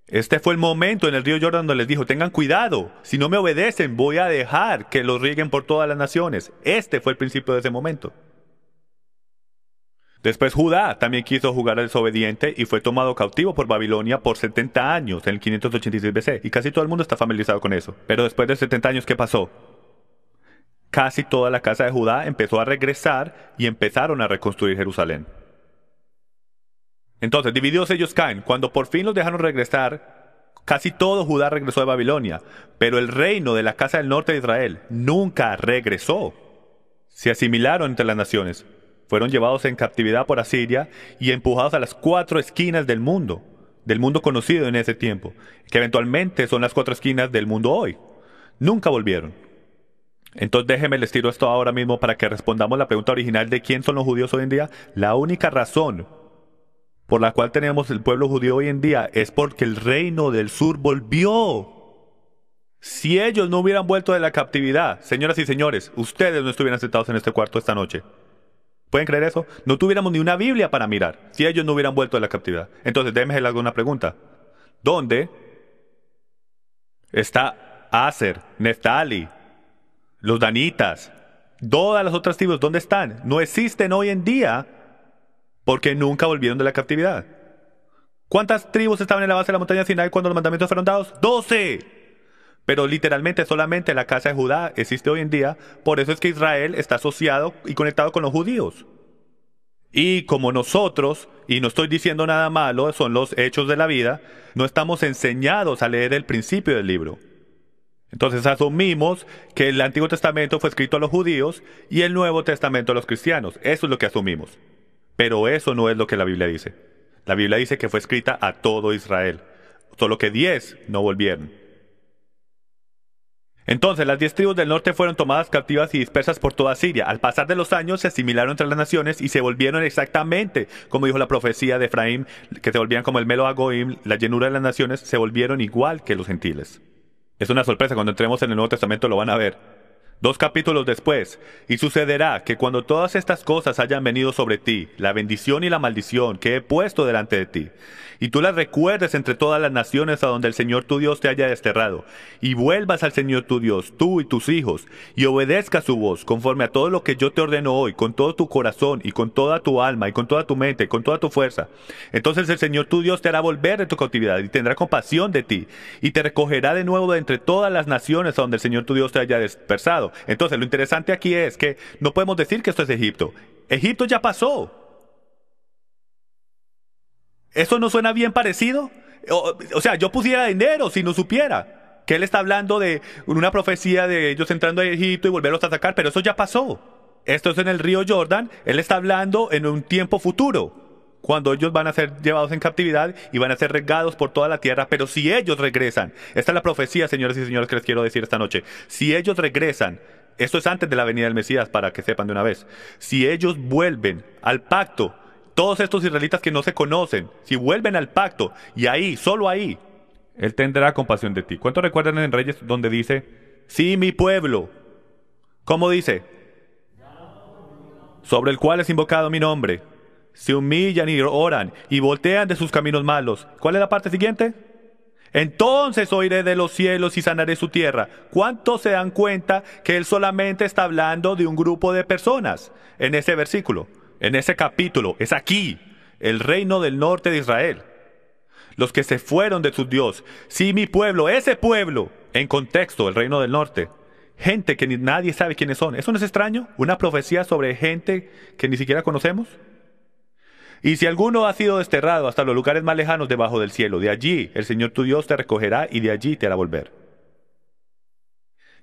Este fue el momento en el río Jordán donde les dijo, tengan cuidado, si no me obedecen voy a dejar que los rieguen por todas las naciones. Este fue el principio de ese momento. Después Judá también quiso jugar al desobediente y fue tomado cautivo por Babilonia por 70 años en el 586 BC. Y casi todo el mundo está familiarizado con eso. Pero después de 70 años, ¿qué pasó? Casi toda la casa de Judá empezó a regresar y empezaron a reconstruir Jerusalén. Entonces, divididos ellos caen. Cuando por fin los dejaron regresar, casi todo Judá regresó de Babilonia. Pero el reino de la casa del norte de Israel nunca regresó. Se asimilaron entre las naciones. Fueron llevados en captividad por Asiria y empujados a las 4 esquinas del mundo conocido en ese tiempo, que eventualmente son las 4 esquinas del mundo hoy. Nunca volvieron. Entonces déjenme les tiro esto ahora mismo para que respondamos la pregunta original de quién son los judíos hoy en día. La única razón por la cual tenemos el pueblo judío hoy en día es porque el reino del sur volvió. Si ellos no hubieran vuelto de la captividad, señoras y señores, ustedes no estuvieran sentados en este cuarto esta noche. ¿Pueden creer eso? No tuviéramos ni una Biblia para mirar si ellos no hubieran vuelto de la captividad. Entonces, déjenme hacerles una pregunta. ¿Dónde está Aser, Neftali, los danitas, todas las otras tribus? ¿Dónde están? No existen hoy en día porque nunca volvieron de la captividad. ¿Cuántas tribus estaban en la base de la montaña Sinai cuando los mandamientos fueron dados? 12. Pero literalmente solamente la casa de Judá existe hoy en día, por eso es que Israel está asociado y conectado con los judíos. Y como nosotros, y no estoy diciendo nada malo, son los hechos de la vida, no estamos enseñados a leer el principio del libro. Entonces asumimos que el Antiguo Testamento fue escrito a los judíos y el Nuevo Testamento a los cristianos. Eso es lo que asumimos. Pero eso no es lo que la Biblia dice. La Biblia dice que fue escrita a todo Israel, solo que 10 no volvieron. Entonces las 10 tribus del norte fueron tomadas cautivas y dispersas por toda Siria. Al pasar de los años se asimilaron entre las naciones y se volvieron exactamente, como dijo la profecía de Efraín, que se volvían como el Melo Agoim, la llenura de las naciones, se volvieron igual que los gentiles. Es una sorpresa, cuando entremos en el Nuevo Testamento lo van a ver. 2 capítulos después, y sucederá que cuando todas estas cosas hayan venido sobre ti, la bendición y la maldición que he puesto delante de ti, y tú las recuerdes entre todas las naciones a donde el Señor tu Dios te haya desterrado, y vuelvas al Señor tu Dios, tú y tus hijos, y obedezcas su voz, conforme a todo lo que yo te ordeno hoy, con todo tu corazón, y con toda tu alma, y con toda tu mente, y con toda tu fuerza. Entonces el Señor tu Dios te hará volver de tu cautividad, y tendrá compasión de ti, y te recogerá de nuevo de entre todas las naciones a donde el Señor tu Dios te haya dispersado. Entonces lo interesante aquí es que no podemos decir que esto es Egipto. Egipto ya pasó. ¿Eso no suena bien parecido? O sea, yo pusiera dinero si no supiera que él está hablando de una profecía de ellos entrando a Egipto y volverlos a sacar, pero eso ya pasó. Esto es en el río Jordán. Él está hablando en un tiempo futuro, cuando ellos van a ser llevados en captividad y van a ser regados por toda la tierra. Pero si ellos regresan, esta es la profecía, señores y señores, que les quiero decir esta noche. Si ellos regresan, esto es antes de la venida del Mesías, para que sepan de una vez. Si ellos vuelven al pacto, todos estos israelitas que no se conocen, si vuelven al pacto, y ahí, solo ahí, Él tendrá compasión de ti. ¿Cuánto recuerdan en Reyes donde dice, sí, mi pueblo? ¿Cómo dice? Sobre el cual es invocado mi nombre. Se humillan y oran y voltean de sus caminos malos. ¿Cuál es la parte siguiente? Entonces oiré de los cielos y sanaré su tierra. ¿Cuántos se dan cuenta que Él solamente está hablando de un grupo de personas en ese versículo? En ese capítulo, es aquí, el reino del norte de Israel. los que se fueron de su Dios. Sí, mi pueblo, ese pueblo, en contexto, el reino del norte. Gente que ni nadie sabe quiénes son. ¿Eso no es extraño? ¿Una profecía sobre gente que ni siquiera conocemos? Y si alguno ha sido desterrado hasta los lugares más lejanos debajo del cielo, de allí el Señor tu Dios te recogerá y de allí te hará volver.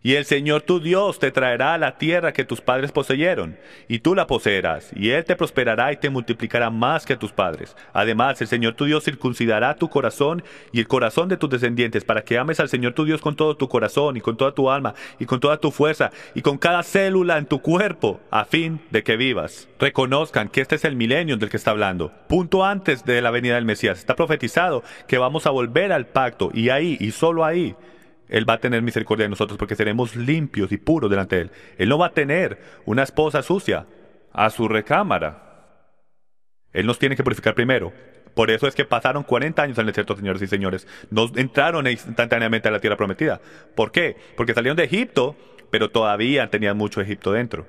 Y el Señor tu Dios te traerá a la tierra que tus padres poseyeron, y tú la poseerás, y Él te prosperará y te multiplicará más que a tus padres. Además, el Señor tu Dios circuncidará tu corazón y el corazón de tus descendientes, para que ames al Señor tu Dios con todo tu corazón, y con toda tu alma, y con toda tu fuerza, y con cada célula en tu cuerpo, a fin de que vivas. Reconozcan que este es el milenio del que está hablando. Punto antes de la venida del Mesías. Está profetizado que vamos a volver al pacto, y ahí, y solo ahí, Él va a tener misericordia de nosotros porque seremos limpios y puros delante de Él. Él no va a tener una esposa sucia a su recámara. Él nos tiene que purificar primero. Por eso es que pasaron 40 años en el desierto, señores y señores. No entraron instantáneamente a la tierra prometida. ¿Por qué? Porque salieron de Egipto, pero todavía tenían mucho Egipto dentro.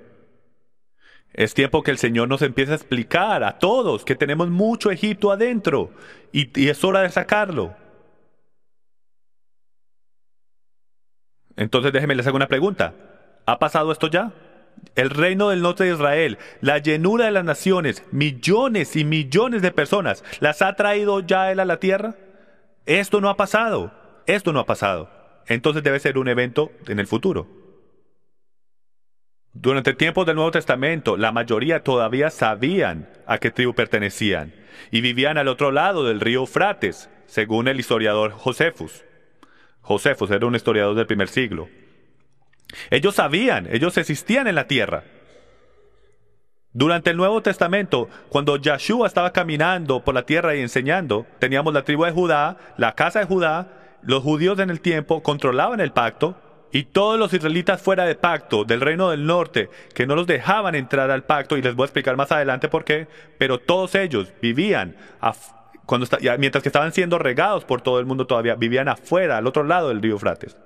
Es tiempo que el Señor nos empiece a explicar a todos que tenemos mucho Egipto adentro y es hora de sacarlo. Entonces déjenme les hago una pregunta. ¿Ha pasado esto ya? El reino del norte de Israel, la llenura de las naciones, millones y millones de personas, ¿las ha traído ya Él a la tierra? Esto no ha pasado. Esto no ha pasado. Entonces debe ser un evento en el futuro. Durante tiempos del Nuevo Testamento, la mayoría todavía sabían a qué tribu pertenecían y vivían al otro lado del río Eufrates, según el historiador Josefus. Josefos era un historiador del primer siglo. Ellos sabían, ellos existían en la tierra. Durante el Nuevo Testamento, cuando Yahshua estaba caminando por la tierra y enseñando, teníamos la tribu de Judá, la casa de Judá, los judíos en el tiempo controlaban el pacto, y todos los israelitas fuera de pacto, del reino del norte, que no los dejaban entrar al pacto, y les voy a explicar más adelante por qué, pero todos ellos vivían mientras que estaban siendo regados por todo el mundo todavía, vivían afuera, al otro lado del río Eufrates.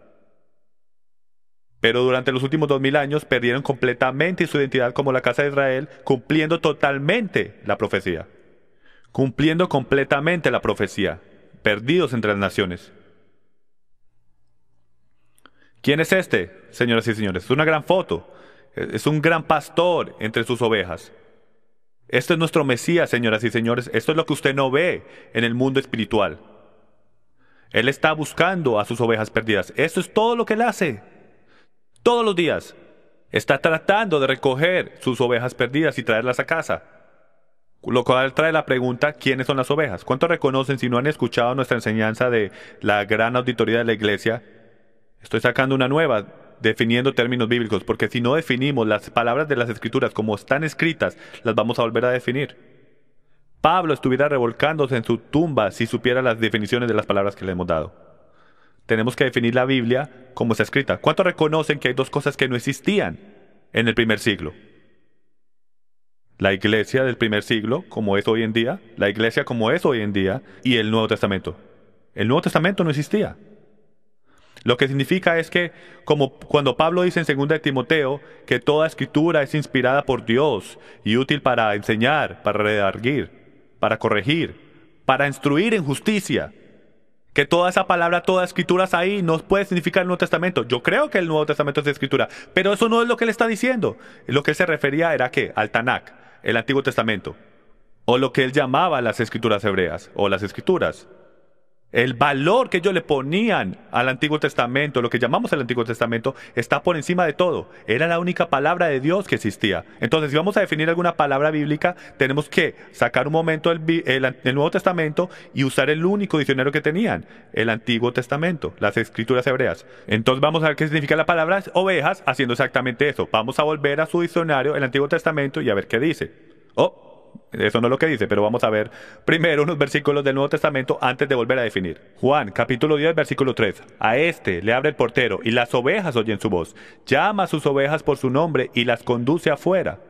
Pero durante los últimos 2000 años perdieron completamente su identidad como la casa de Israel, cumpliendo totalmente la profecía. Cumpliendo completamente la profecía. Perdidos entre las naciones. ¿Quién es este, señoras y señores? Es una gran foto. Es un gran pastor entre sus ovejas. Este es nuestro Mesías, señoras y señores. Esto es lo que usted no ve en el mundo espiritual. Él está buscando a sus ovejas perdidas. Eso es todo lo que Él hace. Todos los días. Está tratando de recoger sus ovejas perdidas y traerlas a casa. Lo cual trae la pregunta, ¿quiénes son las ovejas? ¿Cuántos reconocen, si no han escuchado nuestra enseñanza de la gran auditoría de la iglesia? Estoy sacando una nueva, definiendo términos bíblicos, porque si no definimos las palabras de las Escrituras como están escritas, las vamos a volver a definir. Pablo estuviera revolcándose en su tumba si supiera las definiciones de las palabras que le hemos dado. Tenemos que definir la Biblia como está escrita. ¿Cuántos reconocen que hay dos cosas que no existían en el primer siglo? La iglesia del primer siglo, como es hoy en día, la iglesia como es hoy en día, y el Nuevo Testamento. El Nuevo Testamento no existía. Lo que significa es que, como cuando Pablo dice en 2 de Timoteo, que toda escritura es inspirada por Dios y útil para enseñar, para redarguir, para corregir, para instruir en justicia, que toda esa palabra, toda escritura ahí no puede significar el Nuevo Testamento. Yo creo que el Nuevo Testamento es de escritura, pero eso no es lo que él está diciendo. Lo que él se refería era ¿qué? Al Tanakh, el Antiguo Testamento, o lo que él llamaba las escrituras hebreas, o las escrituras. El valor que ellos le ponían al Antiguo Testamento, lo que llamamos el Antiguo Testamento, está por encima de todo. Era la única palabra de Dios que existía. Entonces, si vamos a definir alguna palabra bíblica, tenemos que sacar un momento el Nuevo Testamento y usar el único diccionario que tenían, el Antiguo Testamento, las escrituras hebreas. Entonces vamos a ver qué significa la palabra ovejas haciendo exactamente eso. Vamos a volver a su diccionario, el Antiguo Testamento, y a ver qué dice. Eso no es lo que dice, pero vamos a ver primero unos versículos del Nuevo Testamento antes de volver a definir. Juan, capítulo 10, versículo 3. A este le abre el portero, y las ovejas oyen su voz. Llama a sus ovejas por su nombre y las conduce afuera.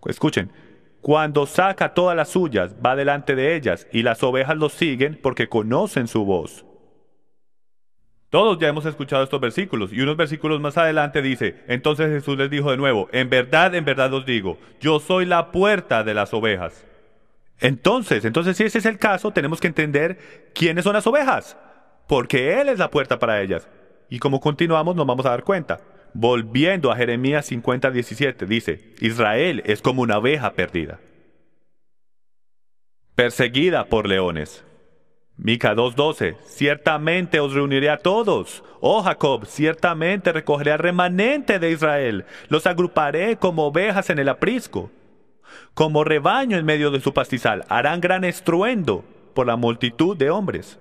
Escuchen, cuando saca todas las suyas, va delante de ellas, y las ovejas lo siguen porque conocen su voz. Todos ya hemos escuchado estos versículos, y unos versículos más adelante dice, entonces Jesús les dijo de nuevo, en verdad os digo, yo soy la puerta de las ovejas. Entonces, si ese es el caso, tenemos que entender quiénes son las ovejas, porque Él es la puerta para ellas. Y como continuamos, nos vamos a dar cuenta. Volviendo a Jeremías 50:17, dice, Israel es como una oveja perdida, perseguida por leones. Mica 2:12, ciertamente os reuniré a todos. Oh Jacob, ciertamente recogeré al remanente de Israel. Los agruparé como ovejas en el aprisco, como rebaño en medio de su pastizal. Harán gran estruendo por la multitud de hombres.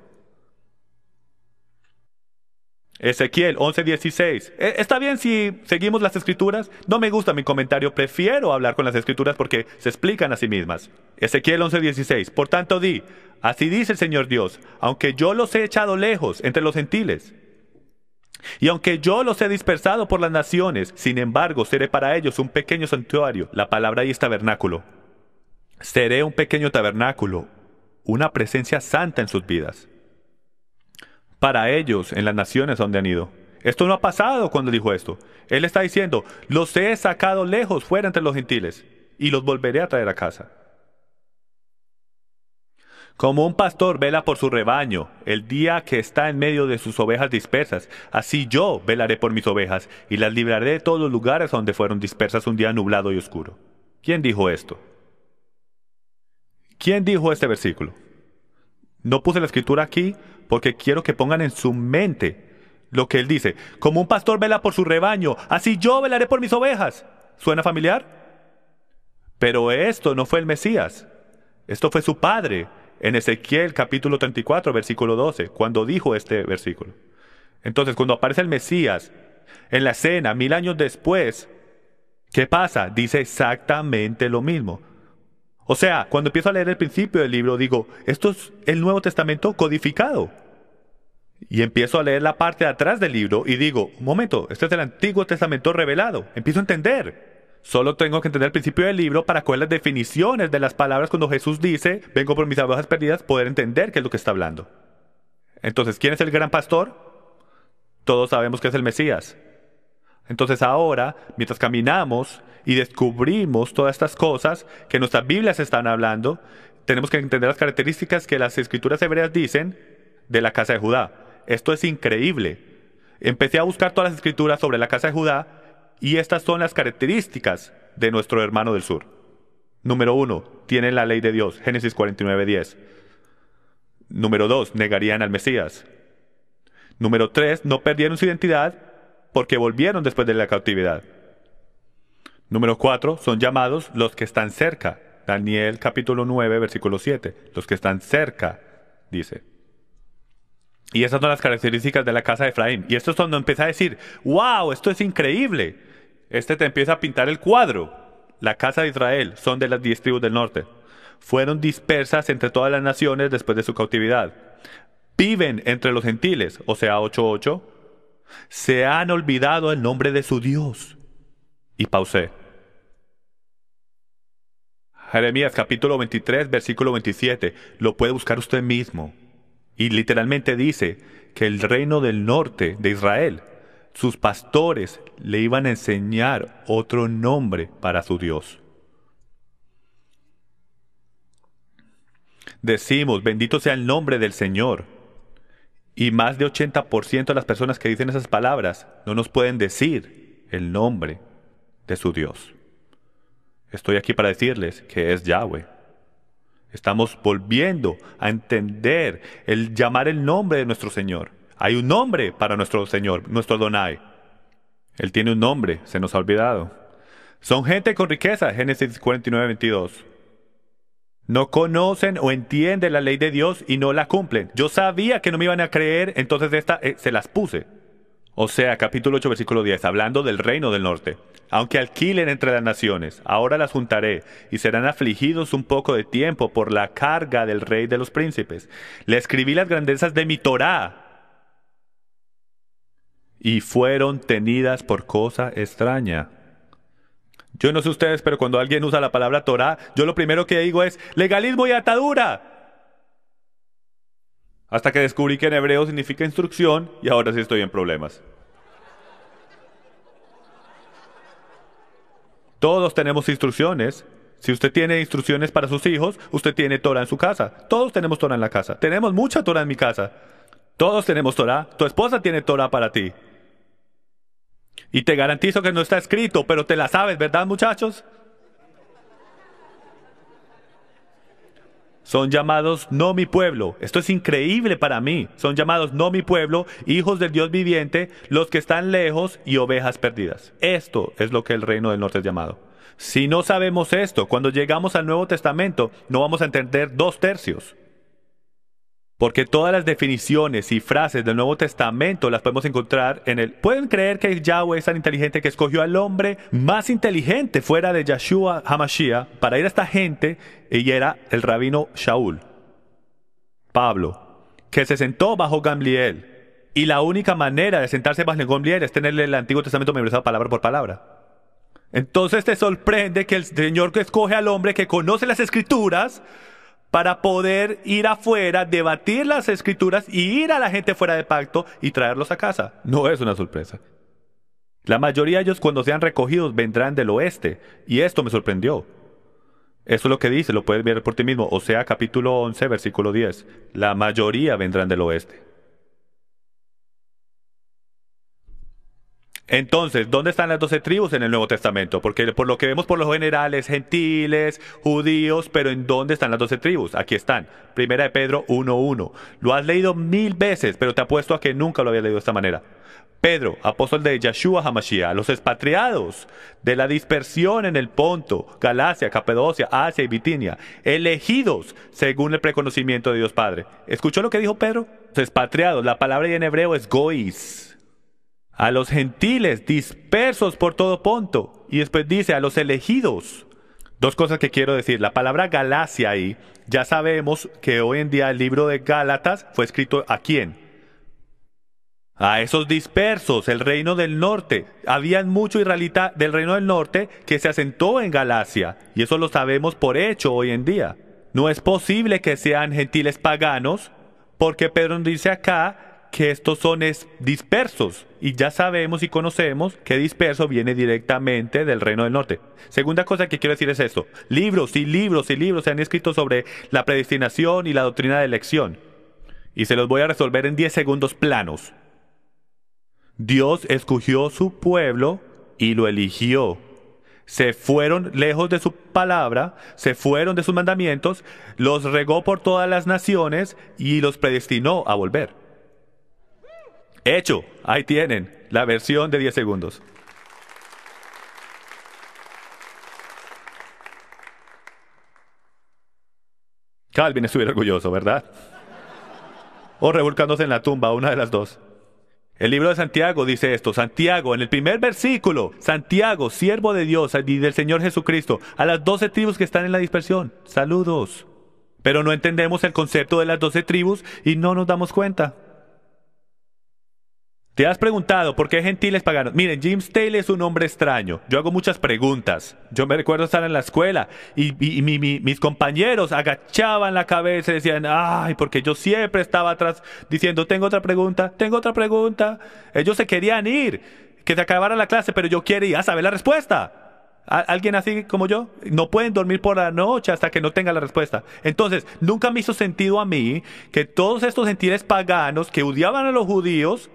Ezequiel 11:16. ¿Está bien si seguimos las escrituras? No me gusta mi comentario, prefiero hablar con las escrituras porque se explican a sí mismas. Ezequiel 11:16. Por tanto di, así dice el Señor Dios, aunque yo los he echado lejos entre los gentiles, y aunque yo los he dispersado por las naciones, sin embargo seré para ellos un pequeño santuario. La palabra ahí es tabernáculo. Seré un pequeño tabernáculo, una presencia santa en sus vidas. Para ellos en las naciones donde han ido. Esto no ha pasado cuando dijo esto. Él está diciendo, los he sacado lejos fuera entre los gentiles y los volveré a traer a casa. Como un pastor vela por su rebaño el día que está en medio de sus ovejas dispersas, así yo velaré por mis ovejas y las libraré de todos los lugares donde fueron dispersas un día nublado y oscuro. ¿Quién dijo esto? ¿Quién dijo este versículo? No puse la escritura aquí porque quiero que pongan en su mente lo que él dice. Como un pastor vela por su rebaño, así yo velaré por mis ovejas. ¿Suena familiar? Pero esto no fue el Mesías. Esto fue su padre en Ezequiel capítulo 34, versículo 12, cuando dijo este versículo. Entonces, cuando aparece el Mesías en la escena 1000 años después, ¿qué pasa? Dice exactamente lo mismo. O sea, cuando empiezo a leer el principio del libro, digo, esto es el Nuevo Testamento codificado. Y empiezo a leer la parte de atrás del libro y digo, un momento, este es el Antiguo Testamento revelado. Empiezo a entender. Solo tengo que entender el principio del libro para coger las definiciones de las palabras cuando Jesús dice, vengo por mis ovejas perdidas, poder entender qué es lo que está hablando. Entonces, ¿quién es el gran pastor? Todos sabemos que es el Mesías. Entonces ahora, mientras caminamos y descubrimos todas estas cosas que nuestras Biblias están hablando, tenemos que entender las características que las escrituras hebreas dicen de la casa de Judá. Esto es increíble. Empecé a buscar todas las escrituras sobre la casa de Judá y estas son las características de nuestro hermano del sur. Número 1, tienen la ley de Dios, Génesis 49:10. Número 2, negarían al Mesías. Número 3, no perdieron su identidad porque volvieron después de la cautividad. Número 4, son llamados los que están cerca. Daniel capítulo 9, versículo 7. Los que están cerca, dice. Y esas son las características de la casa de Efraín. Y esto es cuando empieza a decir, wow, esto es increíble. Te empieza a pintar el cuadro. La casa de Israel son de las 10 tribus del norte. Fueron dispersas entre todas las naciones después de su cautividad. Viven entre los gentiles, o sea, 8:8. Se han olvidado el nombre de su Dios. Y pausé. Jeremías capítulo 23, versículo 27. Lo puede buscar usted mismo. Y literalmente dice que el reino del norte de Israel, sus pastores le iban a enseñar otro nombre para su Dios. Decimos, bendito sea el nombre del Señor. Y más de 80% de las personas que dicen esas palabras no nos pueden decir el nombre de su Dios. Estoy aquí para decirles que es Yahweh. Estamos volviendo a entender el llamar el nombre de nuestro Señor. Hay un nombre para nuestro Señor, nuestro Adonai. Él tiene un nombre, se nos ha olvidado. Son gente con riqueza, Génesis 49:22. No conocen o entienden la ley de Dios y no la cumplen. Yo sabía que no me iban a creer, entonces se las puse. O sea, capítulo 8, versículo 10, hablando del reino del norte. Aunque alquilen entre las naciones, ahora las juntaré, y serán afligidos un poco de tiempo por la carga del rey de los príncipes. Le escribí las grandezas de mi Torá, y fueron tenidas por cosa extraña. Yo no sé ustedes, pero cuando alguien usa la palabra Torá, yo lo primero que digo es legalismo y atadura. Hasta que descubrí que en hebreo significa instrucción, y ahora sí estoy en problemas. Todos tenemos instrucciones, Si usted tiene instrucciones para sus hijos, usted tiene Torah en su casa. Todos tenemos Torah en la casa. Tenemos mucha Torah en mi casa. Todos tenemos Torah. Tu esposa tiene Torah para ti. Y te garantizo que no está escrito, pero te la sabes, ¿verdad, muchachos? Son llamados no mi pueblo. Esto es increíble para mí. Son llamados no mi pueblo, hijos del Dios viviente, los que están lejos y ovejas perdidas. Esto es lo que el reino del norte es llamado. Si no sabemos esto, cuando llegamos al Nuevo Testamento, no vamos a entender 2/3. Porque todas las definiciones y frases del Nuevo Testamento las podemos encontrar en el... ¿Pueden creer que Yahweh es tan inteligente que escogió al hombre más inteligente fuera de Yeshua HaMashiach para ir a esta gente? Y era el rabino Shaul, Pablo, que se sentó bajo Gamliel. Y la única manera de sentarse bajo Gamliel es tenerle el Antiguo Testamento memorizado palabra por palabra. Entonces te sorprende que el Señor que escoge al hombre que conoce las Escrituras para poder ir afuera, debatir las Escrituras y ir a la gente fuera de pacto y traerlos a casa. No es una sorpresa. La mayoría de ellos cuando sean recogidos vendrán del oeste. Y esto me sorprendió. Eso es lo que dice, lo puedes ver por ti mismo. Osea capítulo 11, versículo 10. La mayoría vendrán del oeste. Entonces, ¿dónde están las 12 tribus en el Nuevo Testamento? Porque por lo que vemos por lo general es gentiles, judíos, pero ¿en dónde están las 12 tribus? Aquí están. Primera de Pedro 1:1. Lo has leído 1000 veces, pero te apuesto a que nunca lo habías leído de esta manera. Pedro, apóstol de Yeshua HaMashiach, los expatriados de la dispersión en el Ponto, Galacia, Capadocia, Asia y Bitinia, elegidos según el preconocimiento de Dios Padre. ¿Escuchó lo que dijo Pedro? Los expatriados, la palabra en hebreo es gois. A los gentiles dispersos por todo Ponto. Y después dice a los elegidos. Dos cosas que quiero decir. La palabra Galacia ahí, ya sabemos que hoy en día el libro de Gálatas fue escrito ¿a quién? A esos dispersos, el reino del norte. Habían mucho israelita del reino del norte que se asentó en Galacia. Y eso lo sabemos por hecho hoy en día. No es posible que sean gentiles paganos, porque Pedro dice acá que estos son dispersos. Y ya sabemos y conocemos que disperso viene directamente del reino del norte. Segunda cosa que quiero decir es esto. Libros y libros y libros se han escrito sobre la predestinación y la doctrina de elección. Y se los voy a resolver en 10 segundos planos. Dios escogió su pueblo y lo eligió. Se fueron lejos de su palabra, se fueron de sus mandamientos, los regó por todas las naciones y los predestinó a volver. Hecho, ahí tienen la versión de 10 segundos. Calvin estuviera orgulloso, ¿verdad? O revolcándose en la tumba, una de las dos. El libro de Santiago dice esto. Santiago, en el primer versículo, Santiago, siervo de Dios y del Señor Jesucristo, a las 12 tribus que están en la dispersión. Saludos. Pero no entendemos el concepto de las 12 tribus y no nos damos cuenta. ¿Te has preguntado por qué gentiles paganos? Miren, James Taylor es un hombre extraño. Yo hago muchas preguntas. Yo me recuerdo estar en la escuela y mis compañeros agachaban la cabeza y decían, ay, porque yo siempre estaba atrás diciendo, tengo otra pregunta, tengo otra pregunta. Ellos se querían ir, que se acabara la clase, pero yo quería saber la respuesta. ¿Alguien así como yo? No pueden dormir por la noche hasta que no tenga la respuesta. Entonces, nunca me hizo sentido a mí que todos estos gentiles paganos que odiaban a los judíos,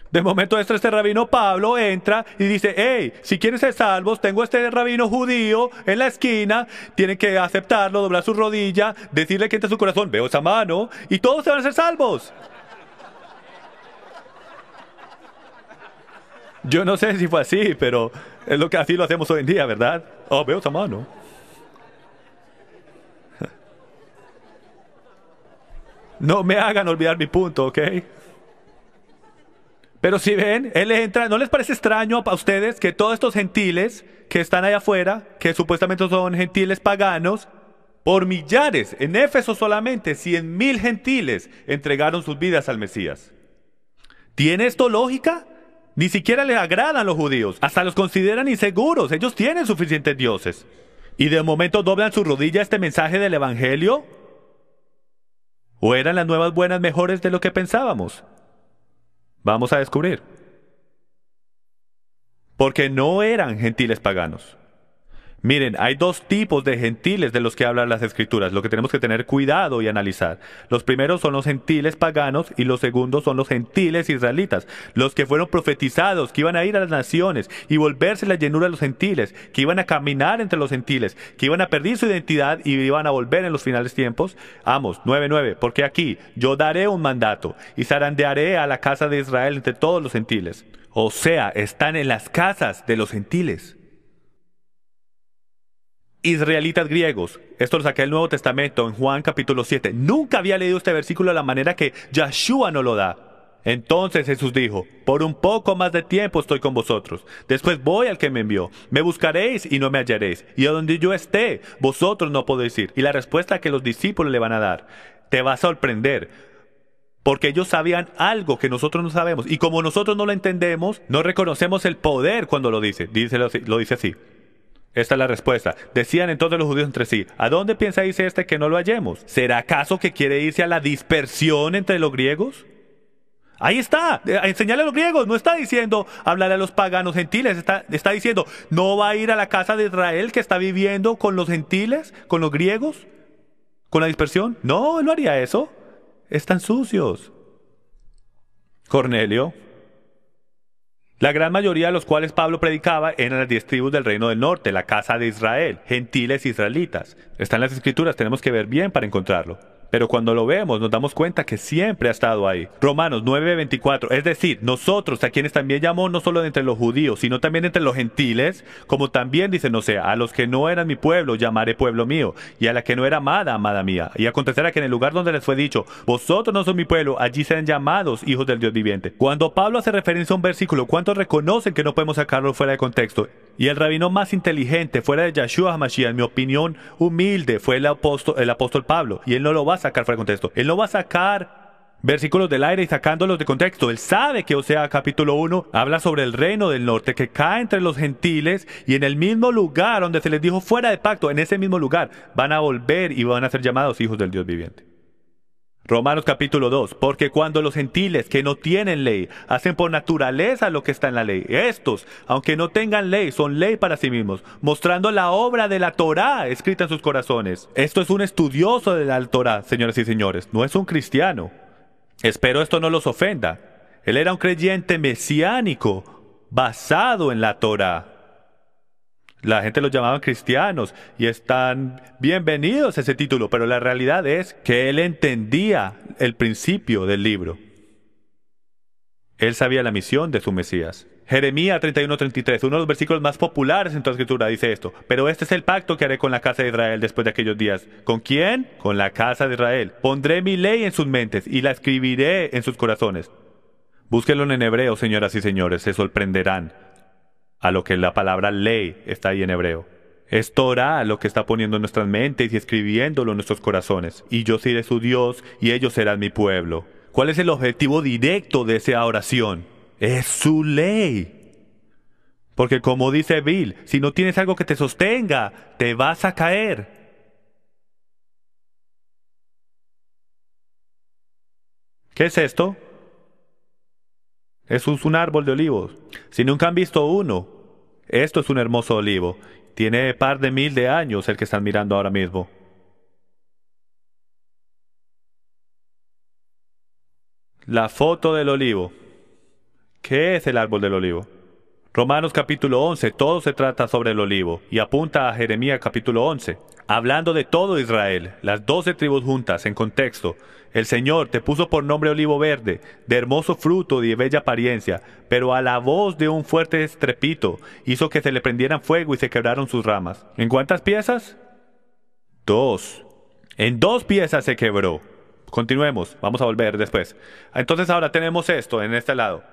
de momento este rabino Pablo entra y dice, hey, si quieren ser salvos, tengo este rabino judío en la esquina, tienen que aceptarlo, doblar su rodilla, decirle que entra su corazón, veo esa mano, y todos se van a ser salvos. Yo no sé si fue así, pero es lo que así lo hacemos hoy en día, ¿verdad? Oh, veo esa mano. No me hagan olvidar mi punto, ¿ok? Pero si ven, él entra, ¿no les parece extraño a ustedes que todos estos gentiles que están allá afuera, que supuestamente son gentiles paganos, por millares, en Éfeso solamente 100,000 gentiles entregaron sus vidas al Mesías? ¿Tiene esto lógica? Ni siquiera les agradan a los judíos, hasta los consideran inseguros, ellos tienen suficientes dioses. ¿Y de momento doblan su rodilla a este mensaje del Evangelio? ¿O eran las nuevas buenas mejores de lo que pensábamos? Vamos a descubrir. Porque no eran gentiles paganos. Miren, hay dos tipos de gentiles de los que hablan las escrituras, lo que tenemos que tener cuidado y analizar. Los primeros son los gentiles paganos y los segundos son los gentiles israelitas, los que fueron profetizados, que iban a ir a las naciones y volverse la llenura de los gentiles, que iban a caminar entre los gentiles, que iban a perder su identidad y iban a volver en los finales tiempos. Amos 9:9, porque aquí yo daré un mandato y zarandearé a la casa de Israel entre todos los gentiles. O sea, están en las casas de los gentiles. Israelitas griegos. Esto lo saqué del Nuevo Testamento en Juan capítulo 7. Nunca había leído este versículo de la manera que Yeshua nos lo da. Entonces Jesús dijo, por un poco más de tiempo estoy con vosotros. Después voy al que me envió. Me buscaréis y no me hallaréis. Y a donde yo esté, vosotros no podéis ir. Y la respuesta que los discípulos le van a dar, te va a sorprender. Porque ellos sabían algo que nosotros no sabemos. Y como nosotros no lo entendemos, no reconocemos el poder cuando lo dice. Lo dice así. Esta es la respuesta. Decían entonces los judíos entre sí, ¿a dónde piensa irse este que no lo hallemos? ¿Será acaso que quiere irse a la dispersión entre los griegos? Ahí está, a enseñarle a los griegos. No está diciendo hablar a los paganos gentiles, está diciendo, ¿no va a ir a la casa de Israel que está viviendo con los gentiles, con los griegos, con la dispersión? No, él no haría eso. Están sucios. Cornelio. La gran mayoría de los cuales Pablo predicaba eran las 10 tribus del reino del norte, la casa de Israel, gentiles israelitas. Está en las escrituras, tenemos que ver bien para encontrarlo. Pero cuando lo vemos nos damos cuenta que siempre ha estado ahí. Romanos 9:24, es decir, nosotros a quienes también llamó no solo de entre los judíos, sino también entre los gentiles, como también dice, no sé, a los que no eran mi pueblo llamaré pueblo mío, y a la que no era amada, amada mía. Y acontecerá que en el lugar donde les fue dicho, vosotros no sois mi pueblo, allí serán llamados hijos del Dios viviente. Cuando Pablo hace referencia a un versículo, ¿cuántos reconocen que no podemos sacarlo fuera de contexto? Y el rabino más inteligente fuera de Yeshua HaMashiach, en mi opinión humilde, fue el apóstol Pablo. Y él no lo va a sacar fuera de contexto. Él no va a sacar versículos del aire y sacándolos de contexto. Él sabe que Osea capítulo 1 habla sobre el reino del norte que cae entre los gentiles y en el mismo lugar donde se les dijo fuera de pacto, en ese mismo lugar van a volver y van a ser llamados hijos del Dios viviente. Romanos capítulo 2, porque cuando los gentiles que no tienen ley hacen por naturaleza lo que está en la ley, estos, aunque no tengan ley, son ley para sí mismos, mostrando la obra de la Torá escrita en sus corazones. Esto es un estudioso de la Torá, señoras y señores, no es un cristiano. Espero esto no los ofenda. Él era un creyente mesiánico, basado en la Torá. La gente los llamaba cristianos y están bienvenidos a ese título, pero la realidad es que él entendía el principio del libro. Él sabía la misión de su Mesías. Jeremías 31:33, uno de los versículos más populares en toda la escritura, dice esto. Pero este es el pacto que haré con la casa de Israel después de aquellos días. ¿Con quién? Con la casa de Israel. Pondré mi ley en sus mentes y la escribiré en sus corazones. Búsquenlo en hebreo, señoras y señores, se sorprenderán a lo que la palabra ley está ahí en hebreo. Es Torah lo que está poniendo en nuestras mentes y escribiéndolo en nuestros corazones. Y yo seré su Dios y ellos serán mi pueblo. ¿Cuál es el objetivo directo de esa oración? Es su ley. Porque como dice Bill, si no tienes algo que te sostenga, te vas a caer. ¿Qué es esto? Eso es un árbol de olivos. Si nunca han visto uno, esto es un hermoso olivo. Tiene par de 1000 de años el que están mirando ahora mismo. La foto del olivo. ¿Qué es el árbol del olivo? Romanos capítulo 11, todo se trata sobre el olivo y apunta a Jeremías capítulo 11. Hablando de todo Israel, las 12 tribus juntas, en contexto, el Señor te puso por nombre olivo verde, de hermoso fruto y de bella apariencia, pero a la voz de un fuerte estrepito hizo que se le prendieran fuego y se quebraron sus ramas. ¿En cuántas piezas? 2. En 2 piezas se quebró. Continuemos, vamos a volver después. Entonces ahora tenemos esto en este lado.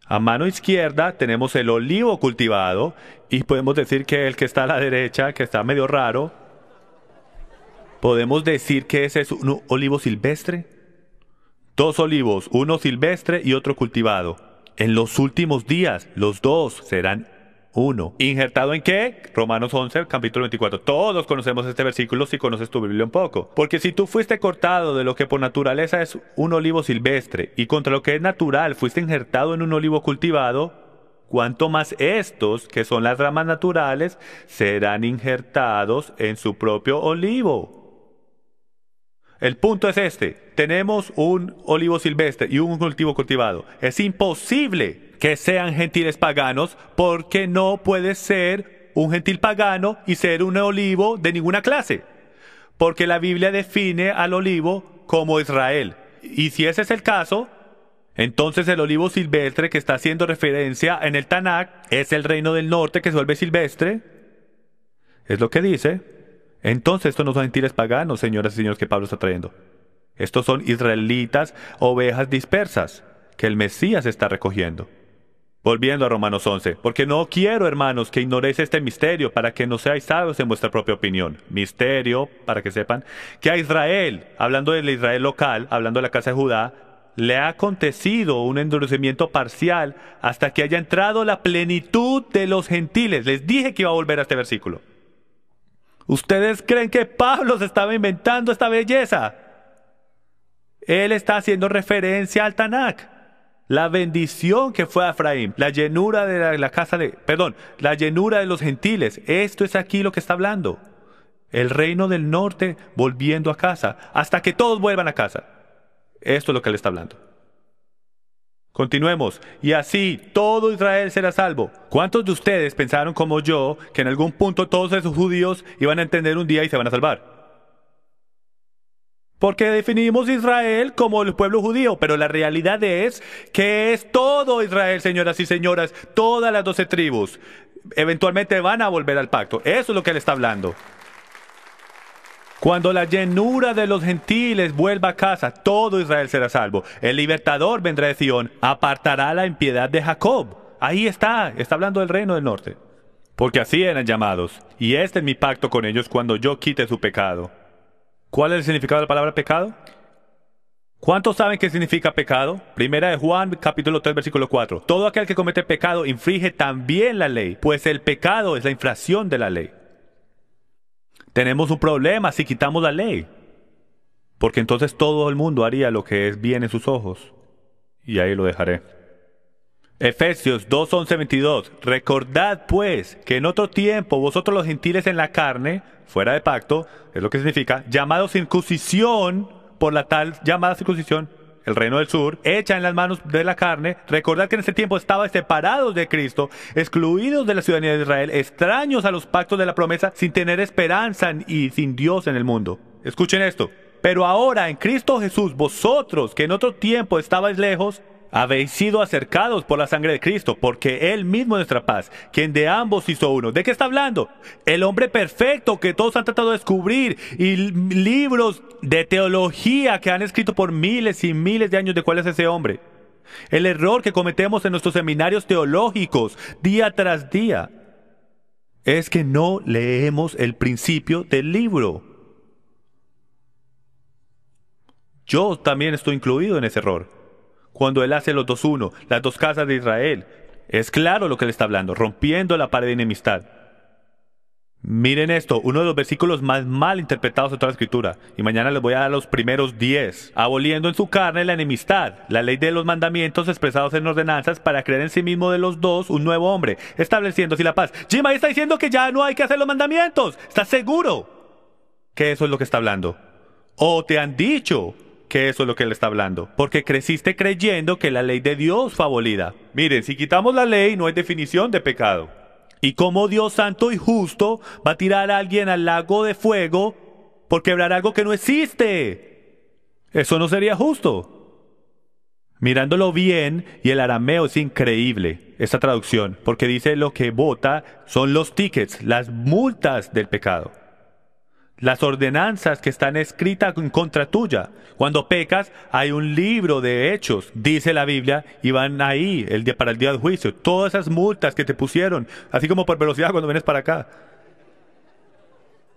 A mano izquierda tenemos el olivo cultivado y podemos decir que el que está a la derecha, que está medio raro, podemos decir que ese es un olivo silvestre. 2 olivos, uno silvestre y otro cultivado. En los últimos días, los 2 serán uno. ¿Injertado en qué? Romanos 11, capítulo 24. Todos conocemos este versículo si conoces tu Biblia un poco. Porque si tú fuiste cortado de lo que por naturaleza es un olivo silvestre y contra lo que es natural fuiste injertado en un olivo cultivado, cuanto más estos, que son las ramas naturales, serán injertados en su propio olivo. El punto es este: tenemos un olivo silvestre y un cultivo cultivado. Es imposible que sean gentiles paganos, porque no puede ser un gentil pagano y ser un olivo de ninguna clase. Porque la Biblia define al olivo como Israel. Y si ese es el caso, entonces el olivo silvestre que está haciendo referencia en el Tanakh es el reino del norte que se vuelve silvestre. Es lo que dice. Entonces estos no son gentiles paganos, señoras y señores, que Pablo está trayendo. Estos son israelitas, ovejas dispersas, que el Mesías está recogiendo. Volviendo a Romanos 11, porque no quiero, hermanos, que ignoréis este misterio, para que no seáis sabios en vuestra propia opinión. Misterio, para que sepan, que a Israel, hablando del Israel local, hablando de la casa de Judá, le ha acontecido un endurecimiento parcial hasta que haya entrado la plenitud de los gentiles. Les dije que iba a volver a este versículo. ¿Ustedes creen que Pablo se estaba inventando esta belleza? Él está haciendo referencia al Tanakh. La bendición que fue a Efraín, la llenura de la llenura de los gentiles. Esto es aquí lo que está hablando. El reino del norte volviendo a casa, hasta que todos vuelvan a casa. Esto es lo que él está hablando. Continuemos. Y así todo Israel será salvo. ¿Cuántos de ustedes pensaron como yo que en algún punto todos esos judíos iban a entender un día y se van a salvar? Porque definimos Israel como el pueblo judío, pero la realidad es que es todo Israel, señoras y señores, todas las 12 tribus. Eventualmente van a volver al pacto. Eso es lo que él está hablando. Cuando la llenura de los gentiles vuelva a casa, todo Israel será salvo. El libertador vendrá de Sion, apartará la impiedad de Jacob. Ahí está hablando del reino del norte. Porque así eran llamados, y este es mi pacto con ellos cuando yo quite su pecado. ¿Cuál es el significado de la palabra pecado? ¿Cuántos saben qué significa pecado? Primera de Juan, capítulo 3, versículo 4. Todo aquel que comete pecado infringe también la ley, pues el pecado es la infracción de la ley. Tenemos un problema si quitamos la ley, porque entonces todo el mundo haría lo que es bien en sus ojos. Y ahí lo dejaré. Efesios 2, 11, 22. Recordad pues que en otro tiempo vosotros los gentiles en la carne, fuera de pacto, es lo que significa, llamados circuncisión, por la tal llamada circuncisión, el reino del sur, hecha en las manos de la carne. Recordad que en ese tiempo estabais separados de Cristo, excluidos de la ciudadanía de Israel, extraños a los pactos de la promesa, sin tener esperanza y sin Dios en el mundo. Escuchen esto. Pero ahora en Cristo Jesús, vosotros que en otro tiempo estabais lejos, habéis sido acercados por la sangre de Cristo, porque Él mismo es nuestra paz, quien de ambos hizo uno. ¿De qué está hablando? El hombre perfecto que todos han tratado de descubrir, y libros de teología que han escrito por miles y miles de años de cuál es ese hombre. El error que cometemos en nuestros seminarios teológicos día tras día es que no leemos el principio del libro. Yo también estoy incluido en ese error. Cuando él hace los 2-1, las dos casas de Israel, es claro lo que él está hablando, rompiendo la pared de enemistad. Miren esto, uno de los versículos más mal interpretados de toda la Escritura, y mañana les voy a dar los primeros 10. Aboliendo en su carne la enemistad, la ley de los mandamientos expresados en ordenanzas, para crear en sí mismo de los dos un nuevo hombre, estableciendo así la paz. Jim, ahí está diciendo que ya no hay que hacer los mandamientos. ¿Estás seguro que eso es lo que está hablando? ¿O te han dicho que eso es lo que él está hablando? Porque creciste creyendo que la ley de Dios fue abolida. Miren, si quitamos la ley no hay definición de pecado. ¿Y cómo Dios santo y justo va a tirar a alguien al lago de fuego por quebrar algo que no existe? Eso no sería justo. Mirándolo bien, y el arameo es increíble, esta traducción, porque dice lo que vota son los tickets, las multas del pecado. Las ordenanzas que están escritas en contra tuya. Cuando pecas, hay un libro de hechos, dice la Biblia, y van ahí para el día del juicio. Todas esas multas que te pusieron, así como por velocidad cuando vienes para acá.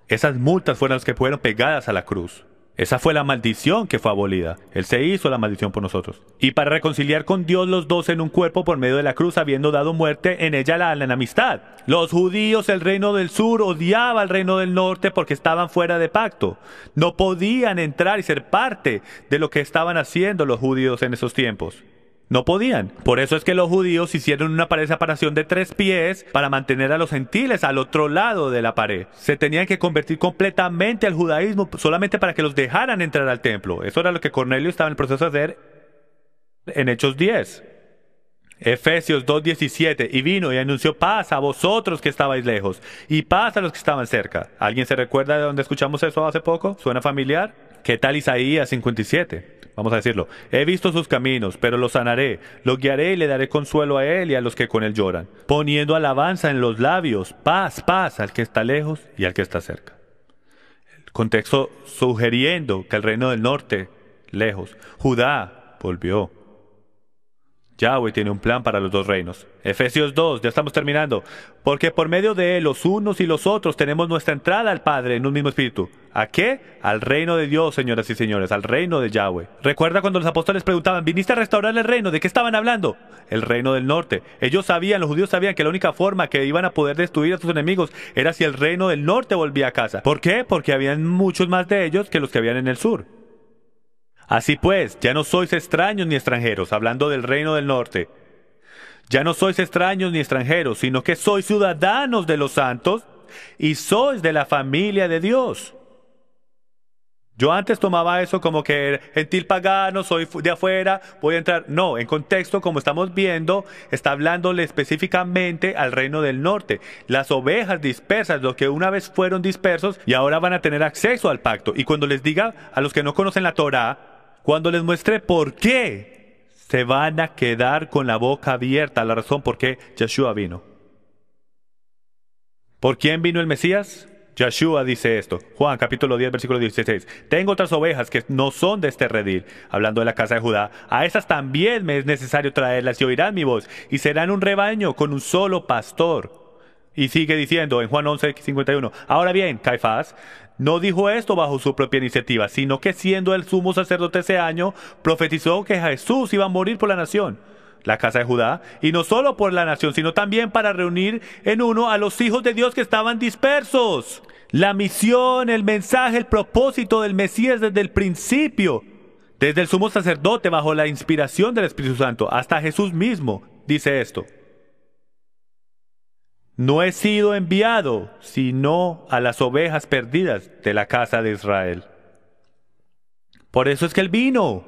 Esas multas fueron las que fueron pegadas a la cruz. Esa fue la maldición que fue abolida. Él se hizo la maldición por nosotros. Y para reconciliar con Dios los dos en un cuerpo por medio de la cruz, habiendo dado muerte en ella la enemistad. Los judíos, el reino del sur, odiaba al reino del norte porque estaban fuera de pacto. No podían entrar y ser parte de lo que estaban haciendo los judíos en esos tiempos. No podían. Por eso es que los judíos hicieron una pared de separación de 3 pies para mantener a los gentiles al otro lado de la pared. Se tenían que convertir completamente al judaísmo solamente para que los dejaran entrar al templo. Eso era lo que Cornelio estaba en el proceso de hacer en Hechos 10. Efesios 2:17, y vino y anunció paz a vosotros que estabais lejos, y paz a los que estaban cerca. ¿Alguien se recuerda de dónde escuchamos eso hace poco? ¿Suena familiar? ¿Qué tal Isaías 57? Vamos a decirlo. He visto sus caminos, pero los sanaré, lo guiaré y le daré consuelo a él y a los que con él lloran, poniendo alabanza en los labios, paz, paz al que está lejos y al que está cerca. El contexto sugiriendo que el reino del norte, lejos, Judá volvió. Yahweh tiene un plan para los dos reinos. Efesios 2, ya estamos terminando. Porque por medio de él, los unos y los otros, tenemos nuestra entrada al Padre en un mismo espíritu. ¿A qué? Al reino de Dios, señoras y señores, al reino de Yahweh. ¿Recuerda cuando los apóstoles preguntaban, ¿viniste a restaurar el reino? ¿De qué estaban hablando? El reino del norte. Ellos sabían, los judíos sabían que la única forma que iban a poder destruir a sus enemigos era si el reino del norte volvía a casa. ¿Por qué? Porque habían muchos más de ellos que los que habían en el sur. Así pues, ya no sois extraños ni extranjeros, hablando del reino del norte. Ya no sois extraños ni extranjeros, sino que sois ciudadanos de los santos y sois de la familia de Dios. Yo antes tomaba eso como que gentil pagano, soy de afuera, voy a entrar. No, en contexto, como estamos viendo, está hablándole específicamente al reino del norte. Las ovejas dispersas, los que una vez fueron dispersos y ahora van a tener acceso al pacto. Y cuando les diga a los que no conocen la Torá, cuando les muestre por qué, se van a quedar con la boca abierta, la razón por qué Yeshua vino. ¿Por quién vino el Mesías? Yeshua dice esto, Juan capítulo 10 versículo 16. Tengo otras ovejas que no son de este redil, hablando de la casa de Judá. A esas también me es necesario traerlas y oirán mi voz, y serán un rebaño con un solo pastor. Y sigue diciendo en Juan 11:51. Ahora bien, Caifás no dijo esto bajo su propia iniciativa, sino que siendo el sumo sacerdote ese año, profetizó que Jesús iba a morir por la nación, la casa de Judá, y no solo por la nación, sino también para reunir en uno a los hijos de Dios que estaban dispersos. La misión, el mensaje, el propósito del Mesías desde el principio, desde el sumo sacerdote bajo la inspiración del Espíritu Santo, hasta Jesús mismo, dice esto. No he sido enviado, sino a las ovejas perdidas de la casa de Israel. Por eso es que Él vino.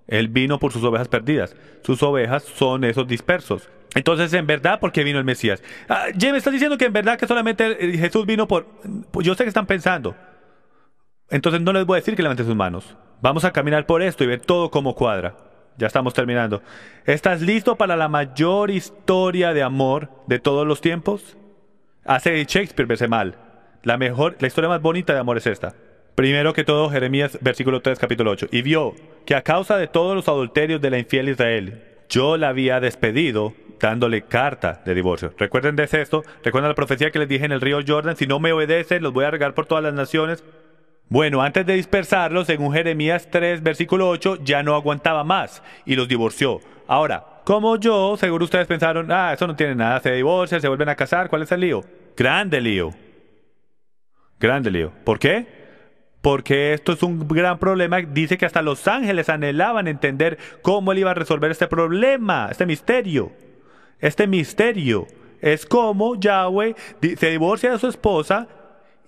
Él vino por sus ovejas perdidas. Sus ovejas son esos dispersos. Entonces, en verdad, ¿por qué vino el Mesías? Jim, ¿estás diciendo que en verdad que solamente Jesús vino por...? Yo sé que están pensando. Entonces no les voy a decir que levanten sus manos. Vamos a caminar por esto y ver todo cómo cuadra. Ya estamos terminando. ¿Estás listo para la mayor historia de amor de todos los tiempos? Hace Shakespeare verse mal. La historia más bonita de amor es esta. Primero que todo, Jeremías, versículo 3, capítulo 8. Y vio que a causa de todos los adulterios de la infiel Israel, yo la había despedido, dándole carta de divorcio. Recuerden de esto. Recuerden la profecía que les dije en el río Jordan. Si no me obedecen, los voy a regar por todas las naciones. Bueno, antes de dispersarlos, según Jeremías 3, versículo 8, ya no aguantaba más y los divorció. Ahora, como yo, seguro ustedes pensaron, eso no tiene nada, se divorcian, se vuelven a casar, ¿cuál es el lío? Grande lío. Grande lío. ¿Por qué? Porque esto es un gran problema. Dice que hasta los ángeles anhelaban entender cómo él iba a resolver este problema, este misterio. Este misterio es cómo Yahweh se divorcia de su esposa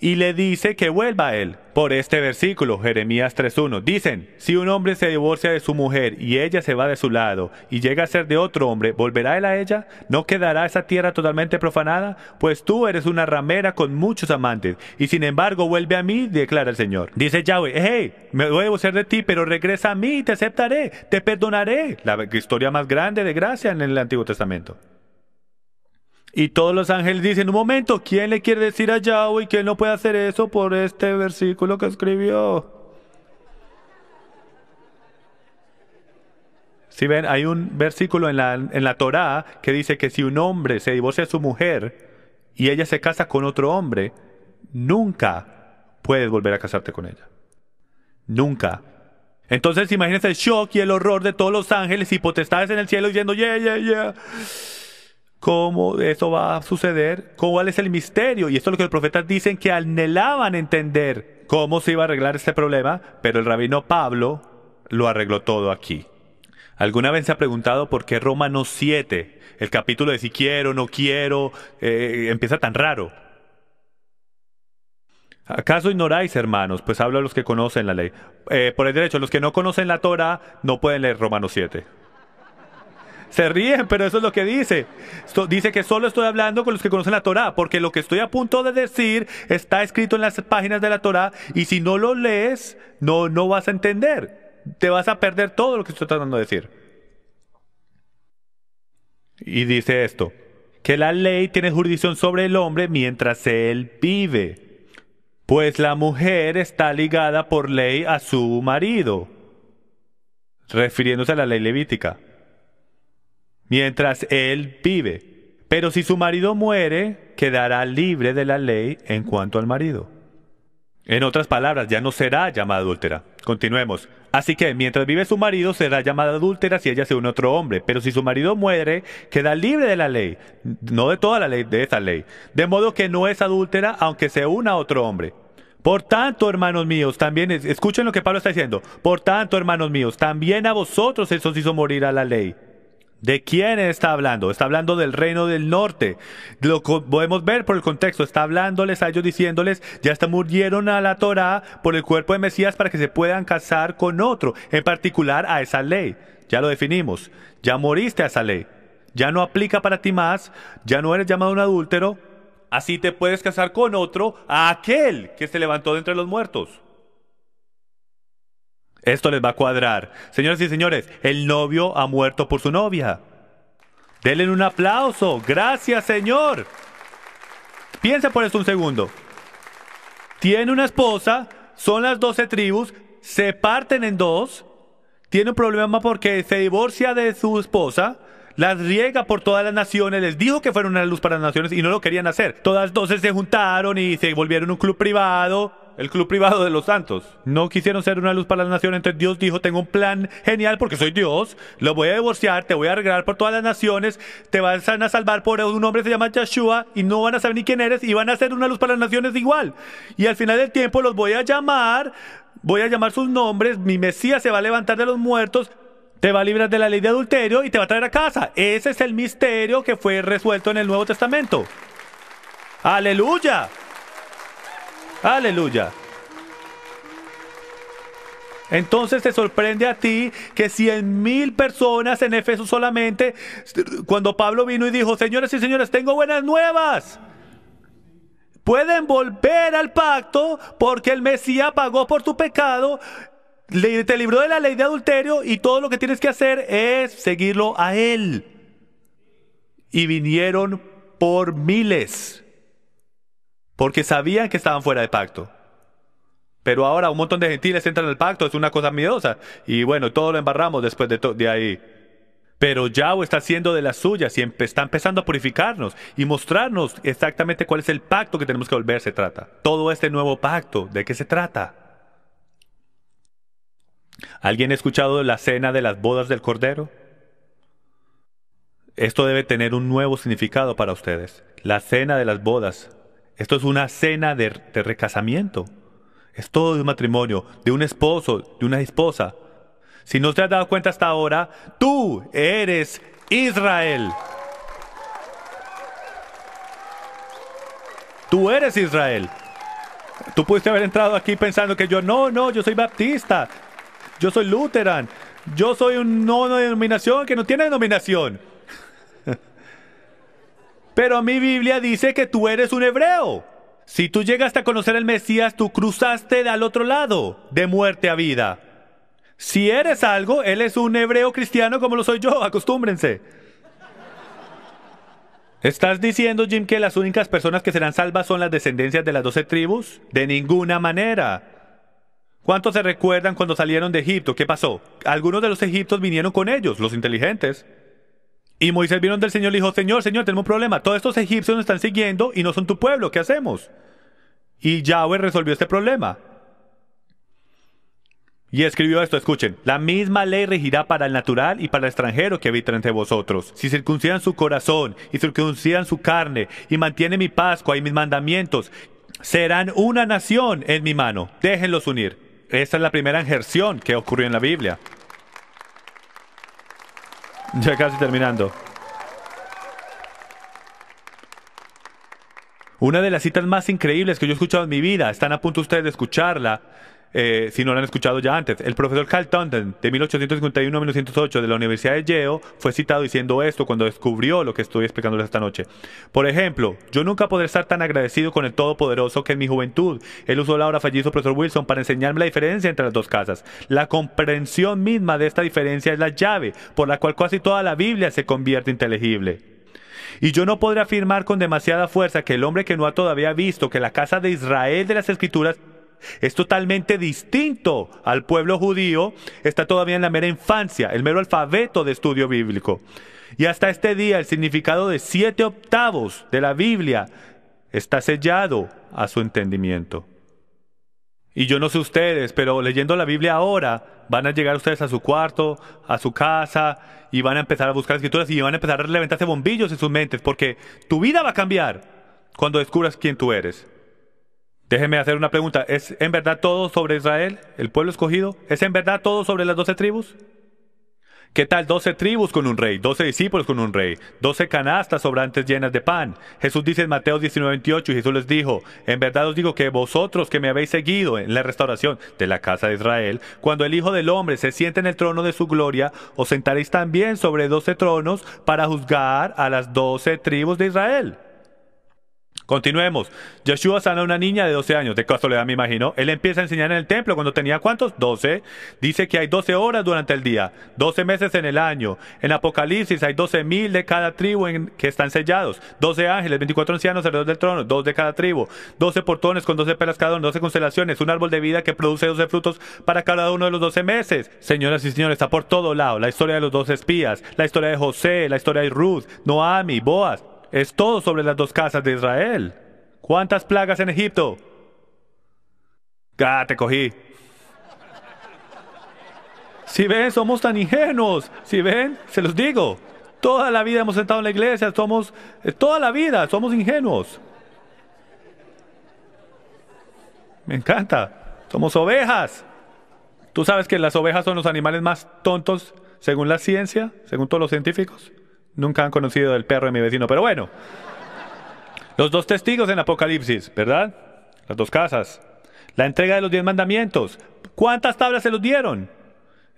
y le dice que vuelva a él. Por este versículo, Jeremías 3:1, dicen, si un hombre se divorcia de su mujer y ella se va de su lado y llega a ser de otro hombre, ¿volverá él a ella? ¿No quedará esa tierra totalmente profanada? Pues tú eres una ramera con muchos amantes y sin embargo vuelve a mí, declara el Señor. Dice Yahweh, hey, me voy a divorciar de ti, pero regresa a mí y te aceptaré, te perdonaré. La historia más grande de gracia en el Antiguo Testamento. Y todos los ángeles dicen, un momento, ¿quién le quiere decir a Yahweh que él no puede hacer eso por este versículo que escribió? Si ven, hay un versículo en la Torá que dice que si un hombre se divorcia de su mujer y ella se casa con otro hombre, nunca puedes volver a casarte con ella. Nunca. Entonces imagínense el shock y el horror de todos los ángeles y potestades en el cielo diciendo, yeah. ¿Cómo eso va a suceder? ¿Cuál es el misterio? Y esto es lo que los profetas dicen que anhelaban entender cómo se iba a arreglar este problema, pero el rabino Pablo lo arregló todo aquí. ¿Alguna vez se ha preguntado por qué Romanos 7, el capítulo de si quiero, no quiero, empieza tan raro? ¿Acaso ignoráis, hermanos? Pues hablo a los que conocen la ley. Por el derecho, los que no conocen la Torá no pueden leer Romanos 7. Se ríen, pero eso es lo que dice. Dice que solo estoy hablando con los que conocen la Torá, porque lo que estoy a punto de decir está escrito en las páginas de la Torá, y si no lo lees, no vas a entender. Te vas a perder todo lo que estoy tratando de decir. Y dice esto, que la ley tiene jurisdicción sobre el hombre mientras él vive, pues la mujer está ligada por ley a su marido, refiriéndose a la ley levítica. Mientras él vive. Pero si su marido muere, quedará libre de la ley en cuanto al marido. En otras palabras, ya no será llamada adúltera. Continuemos. Así que, mientras vive su marido, será llamada adúltera si ella se une a otro hombre. Pero si su marido muere, queda libre de la ley. No de toda la ley, de esa ley. De modo que no es adúltera aunque se una a otro hombre. Por tanto, hermanos míos, también, escuchen lo que Pablo está diciendo. Por tanto, hermanos míos, también a vosotros eso os hizo morir a la ley. ¿De quién está hablando? Está hablando del reino del norte. Lo podemos ver por el contexto. Está hablándoles a ellos diciéndoles, ya murieron a la Torá por el cuerpo de Mesías para que se puedan casar con otro. En particular a esa ley. Ya lo definimos. Ya moriste a esa ley. Ya no aplica para ti más. Ya no eres llamado un adúltero. Así te puedes casar con otro, a aquel que se levantó de entre los muertos. Esto les va a cuadrar. Señoras y señores, el novio ha muerto por su novia. Denle un aplauso. Gracias, Señor. Piensa por esto un segundo. Tiene una esposa, son las 12 tribus, se parten en dos, tiene un problema porque se divorcia de su esposa, las riega por todas las naciones, les dijo que fueron una luz para las naciones y no lo querían hacer. Todas 12 se juntaron y se volvieron un club privado. El club privado de los santos. No quisieron ser una luz para las naciones, entonces Dios dijo, tengo un plan genial porque soy Dios, lo voy a divorciar, te voy a arreglar por todas las naciones, te van a salvar por un hombre que se llama Yeshua y no van a saber ni quién eres y van a ser una luz para las naciones igual. Y al final del tiempo los voy a llamar sus nombres, mi Mesías se va a levantar de los muertos, te va a librar de la ley de adulterio y te va a traer a casa. Ese es el misterio que fue resuelto en el Nuevo Testamento. ¡Aleluya! ¡Aleluya! Entonces te sorprende a ti que 100,000 personas en Éfeso solamente, cuando Pablo vino y dijo, señores y señores, tengo buenas nuevas. Pueden volver al pacto porque el Mesías pagó por tu pecado, te libró de la ley de adulterio y todo lo que tienes que hacer es seguirlo a Él. Y vinieron por miles. Porque sabían que estaban fuera de pacto. Pero ahora un montón de gentiles entran al pacto, es una cosa miedosa. Y bueno, todo lo embarramos después de ahí. Pero Yahweh está haciendo de las suyas y está empezando a purificarnos y mostrarnos exactamente cuál es el pacto que tenemos que volver se trata. Todo este nuevo pacto, ¿de qué se trata? ¿Alguien ha escuchado la cena de las bodas del Cordero? Esto debe tener un nuevo significado para ustedes. La cena de las bodas. Esto es una cena de recasamiento. Es todo de un matrimonio, de un esposo, de una esposa. Si no te has dado cuenta hasta ahora, tú eres Israel. Tú eres Israel. Tú pudiste haber entrado aquí pensando que yo yo soy baptista, yo soy luterano, yo soy un no denominación que no tiene denominación. Pero mi Biblia dice que tú eres un hebreo. Si tú llegaste a conocer al Mesías, tú cruzaste al otro lado, de muerte a vida. Si eres algo, él es un hebreo cristiano como lo soy yo, acostúmbrense. ¿Estás diciendo, Jim, que las únicas personas que serán salvas son las descendencias de las 12 tribus? De ninguna manera. ¿Cuántos se recuerdan cuando salieron de Egipto? ¿Qué pasó? Algunos de los egipcios vinieron con ellos, los inteligentes. Y Moisés vino del Señor y le dijo, Señor, tenemos un problema. Todos estos egipcios nos están siguiendo y no son tu pueblo. ¿Qué hacemos? Y Yahweh resolvió este problema. Y escribió esto, escuchen. La misma ley regirá para el natural y para el extranjero que habita entre vosotros. Si circuncidan su corazón y circuncidan su carne y mantienen mi Pascua y mis mandamientos, serán una nación en mi mano. Déjenlos unir. Esta es la primera injerción que ocurrió en la Biblia. Ya casi terminando. Una de las citas más increíbles que yo he escuchado en mi vida, están a punto ustedes de escucharla, si no la han escuchado ya antes. El profesor Carl Townsend, de 1851 a 1908, de la Universidad de Yale, fue citado diciendo esto cuando descubrió lo que estoy explicándoles esta noche. Por ejemplo, yo nunca podré estar tan agradecido con el Todopoderoso que en mi juventud él usó la ahora fallido profesor Wilson para enseñarme la diferencia entre las dos casas. La comprensión misma de esta diferencia es la llave por la cual casi toda la Biblia se convierte inteligible. Y yo no podré afirmar con demasiada fuerza que el hombre que no ha todavía visto que la casa de Israel de las Escrituras es totalmente distinto al pueblo judío, está todavía en la mera infancia, el mero alfabeto de estudio bíblico. Y hasta este día el significado de 7/8 de la Biblia está sellado a su entendimiento. Y yo no sé ustedes, pero leyendo la Biblia ahora, van a llegar ustedes a su cuarto, a su casa, y van a empezar a buscar escrituras y van a empezar a levantarse bombillos en sus mentes, porque tu vida va a cambiar cuando descubras quién tú eres. Déjenme hacer una pregunta. ¿Es en verdad todo sobre Israel, el pueblo escogido? ¿Es en verdad todo sobre las 12 tribus? ¿Qué tal 12 tribus con un rey, 12 discípulos con un rey, 12 canastas sobrantes llenas de pan? Jesús dice en Mateo 19:28, y Jesús les dijo, en verdad os digo que vosotros que me habéis seguido en la restauración de la casa de Israel, cuando el Hijo del Hombre se siente en el trono de su gloria, os sentaréis también sobre 12 tronos para juzgar a las 12 tribus de Israel. Continuemos. Yeshua sana a una niña de 12 años, de casualidad me imagino. Él empieza a enseñar en el templo cuando tenía ¿cuántos? 12. Dice que hay 12 horas durante el día, 12 meses en el año. En Apocalipsis hay 12,000 de cada tribu que están sellados. 12 ángeles, 24 ancianos alrededor del trono, 2 de cada tribu. 12 portones con 12 perlas cada uno, 12 constelaciones. Un árbol de vida que produce 12 frutos para cada uno de los 12 meses. Señoras y señores, está por todo lado. La historia de los 12 espías, la historia de José, la historia de Ruth, Noami, Boaz. Es todo sobre las dos casas de Israel. ¿Cuántas plagas en Egipto? ¡Ah, te cogí! Si ven, somos tan ingenuos. Si ven, se los digo. Toda la vida hemos sentado en la iglesia, toda la vida somos ingenuos. Me encanta. Somos ovejas. ¿Tú sabes que las ovejas son los animales más tontos según la ciencia, según todos los científicos? Nunca han conocido el perro de mi vecino, pero bueno. Los 2 testigos en Apocalipsis, ¿verdad? Las 2 casas. La entrega de los 10 mandamientos. ¿Cuántas tablas se los dieron?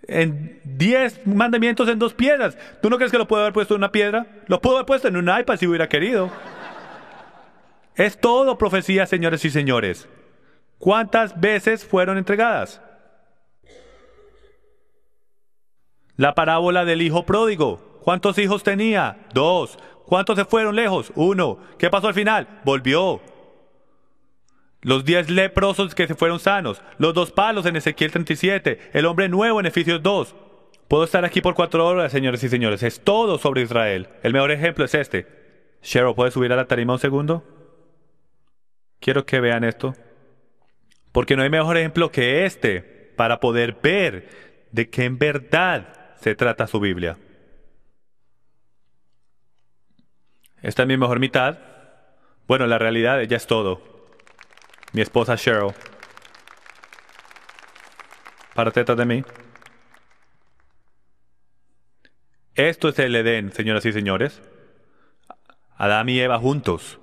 En 10 mandamientos en 2 piedras. ¿Tú no crees que lo puede haber puesto en una piedra? Lo pudo haber puesto en un iPad si hubiera querido. Es todo profecía, señores y señores. ¿Cuántas veces fueron entregadas? La parábola del hijo pródigo. ¿Cuántos hijos tenía? 2. ¿Cuántos se fueron lejos? 1. ¿Qué pasó al final? Volvió. Los 10 leprosos que se fueron sanos. Los 2 palos en Ezequiel 37. El hombre nuevo en Efesios 2. Puedo estar aquí por 4 horas, señores y señores. Es todo sobre Israel. El mejor ejemplo es este. Cheryl, ¿puedes subir a la tarima un segundo? Quiero que vean esto. Porque no hay mejor ejemplo que este para poder ver de qué en verdad se trata su Biblia. Esta es mi mejor mitad. Bueno, la realidad, ella es todo. Mi esposa Cheryl. Párate detrás de mí. Esto es el Edén, señoras y señores. Adán y Eva juntos.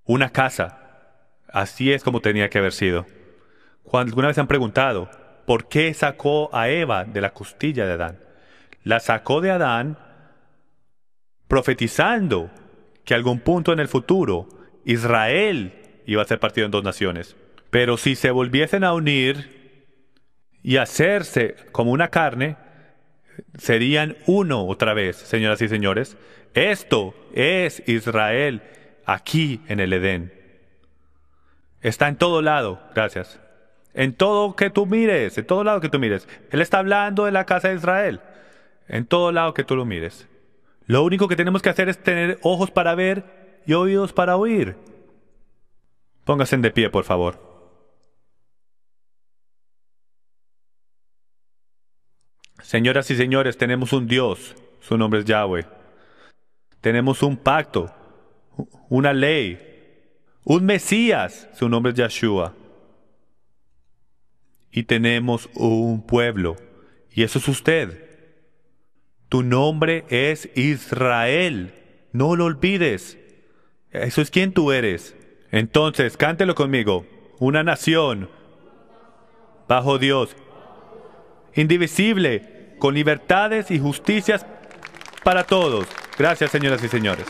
Una casa. Así es como tenía que haber sido. Cuando alguna vez se han preguntado, ¿por qué sacó a Eva de la costilla de Adán? La sacó de Adán profetizando que a algún punto en el futuro Israel iba a ser partido en 2 naciones. Pero si se volviesen a unir y hacerse como una carne, serían uno otra vez, señoras y señores. Esto es Israel aquí en el Edén. Está en todo lado, gracias. En todo que tú mires, en todo lado que tú mires. Él está hablando de la casa de Israel. En todo lado que tú lo mires. Lo único que tenemos que hacer es tener ojos para ver y oídos para oír. Pónganse de pie, por favor. Señoras y señores, tenemos un Dios. Su nombre es Yahweh. Tenemos un pacto, una ley, un Mesías. Su nombre es Yeshua. Y tenemos un pueblo. Y eso es usted. Tu nombre es Israel. No lo olvides. Eso es quien tú eres. Entonces, cántelo conmigo. Una nación bajo Dios, indivisible, con libertades y justicias para todos. Gracias, señoras y señores.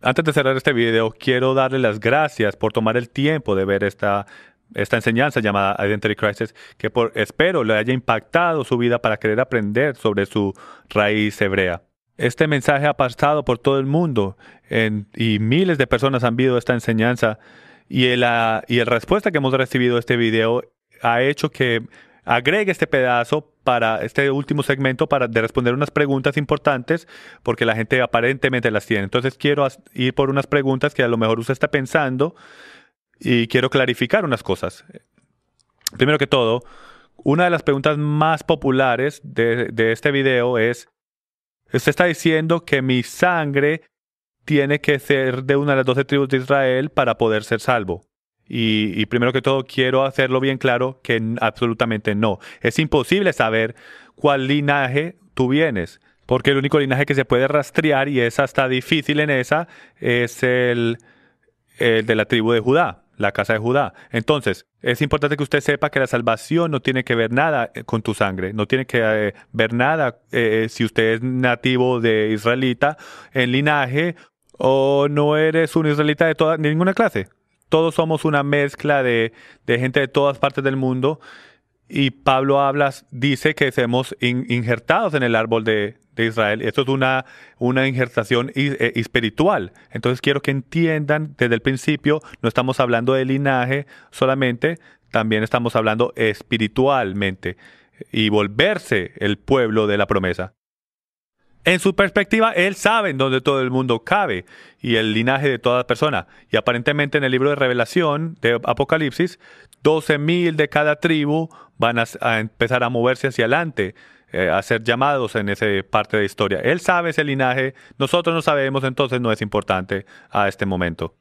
Antes de cerrar este video, quiero darle las gracias por tomar el tiempo de ver esta enseñanza llamada Identity Crisis, que espero le haya impactado su vida para querer aprender sobre su raíz hebrea. Este mensaje ha pasado por todo el mundo y miles de personas han visto esta enseñanza y la respuesta que hemos recibido a este video ha hecho que agregue este pedazo para este último segmento de responder unas preguntas importantes porque la gente aparentemente las tiene. Entonces quiero ir por unas preguntas que a lo mejor usted está pensando y quiero clarificar unas cosas. Primero que todo, una de las preguntas más populares de este video es: usted está diciendo que mi sangre tiene que ser de una de las 12 tribus de Israel para poder ser salvo. Y primero que todo quiero hacerlo bien claro que absolutamente no. Es imposible saber cuál linaje tú vienes, porque el único linaje que se puede rastrear, y es hasta difícil en esa, es el de la tribu de Judá, la casa de Judá. Entonces, es importante que usted sepa que la salvación no tiene que ver nada con tu sangre, no tiene que ver nada si usted es nativo de israelita en linaje o no eres un israelita de ninguna clase. Todos somos una mezcla de gente de todas partes del mundo y Pablo dice que somos injertados en el árbol de Israel. Esto es una injertación espiritual. Entonces quiero que entiendan desde el principio, no estamos hablando de linaje solamente, también estamos hablando espiritualmente y volverse el pueblo de la promesa. En su perspectiva, él sabe en dónde todo el mundo cabe y el linaje de toda persona. Y aparentemente en el libro de Revelación, de Apocalipsis, 12,000 de cada tribu van a empezar a moverse hacia adelante, a ser llamados en esa parte de historia. Él sabe ese linaje, nosotros no sabemos, entonces no es importante a este momento.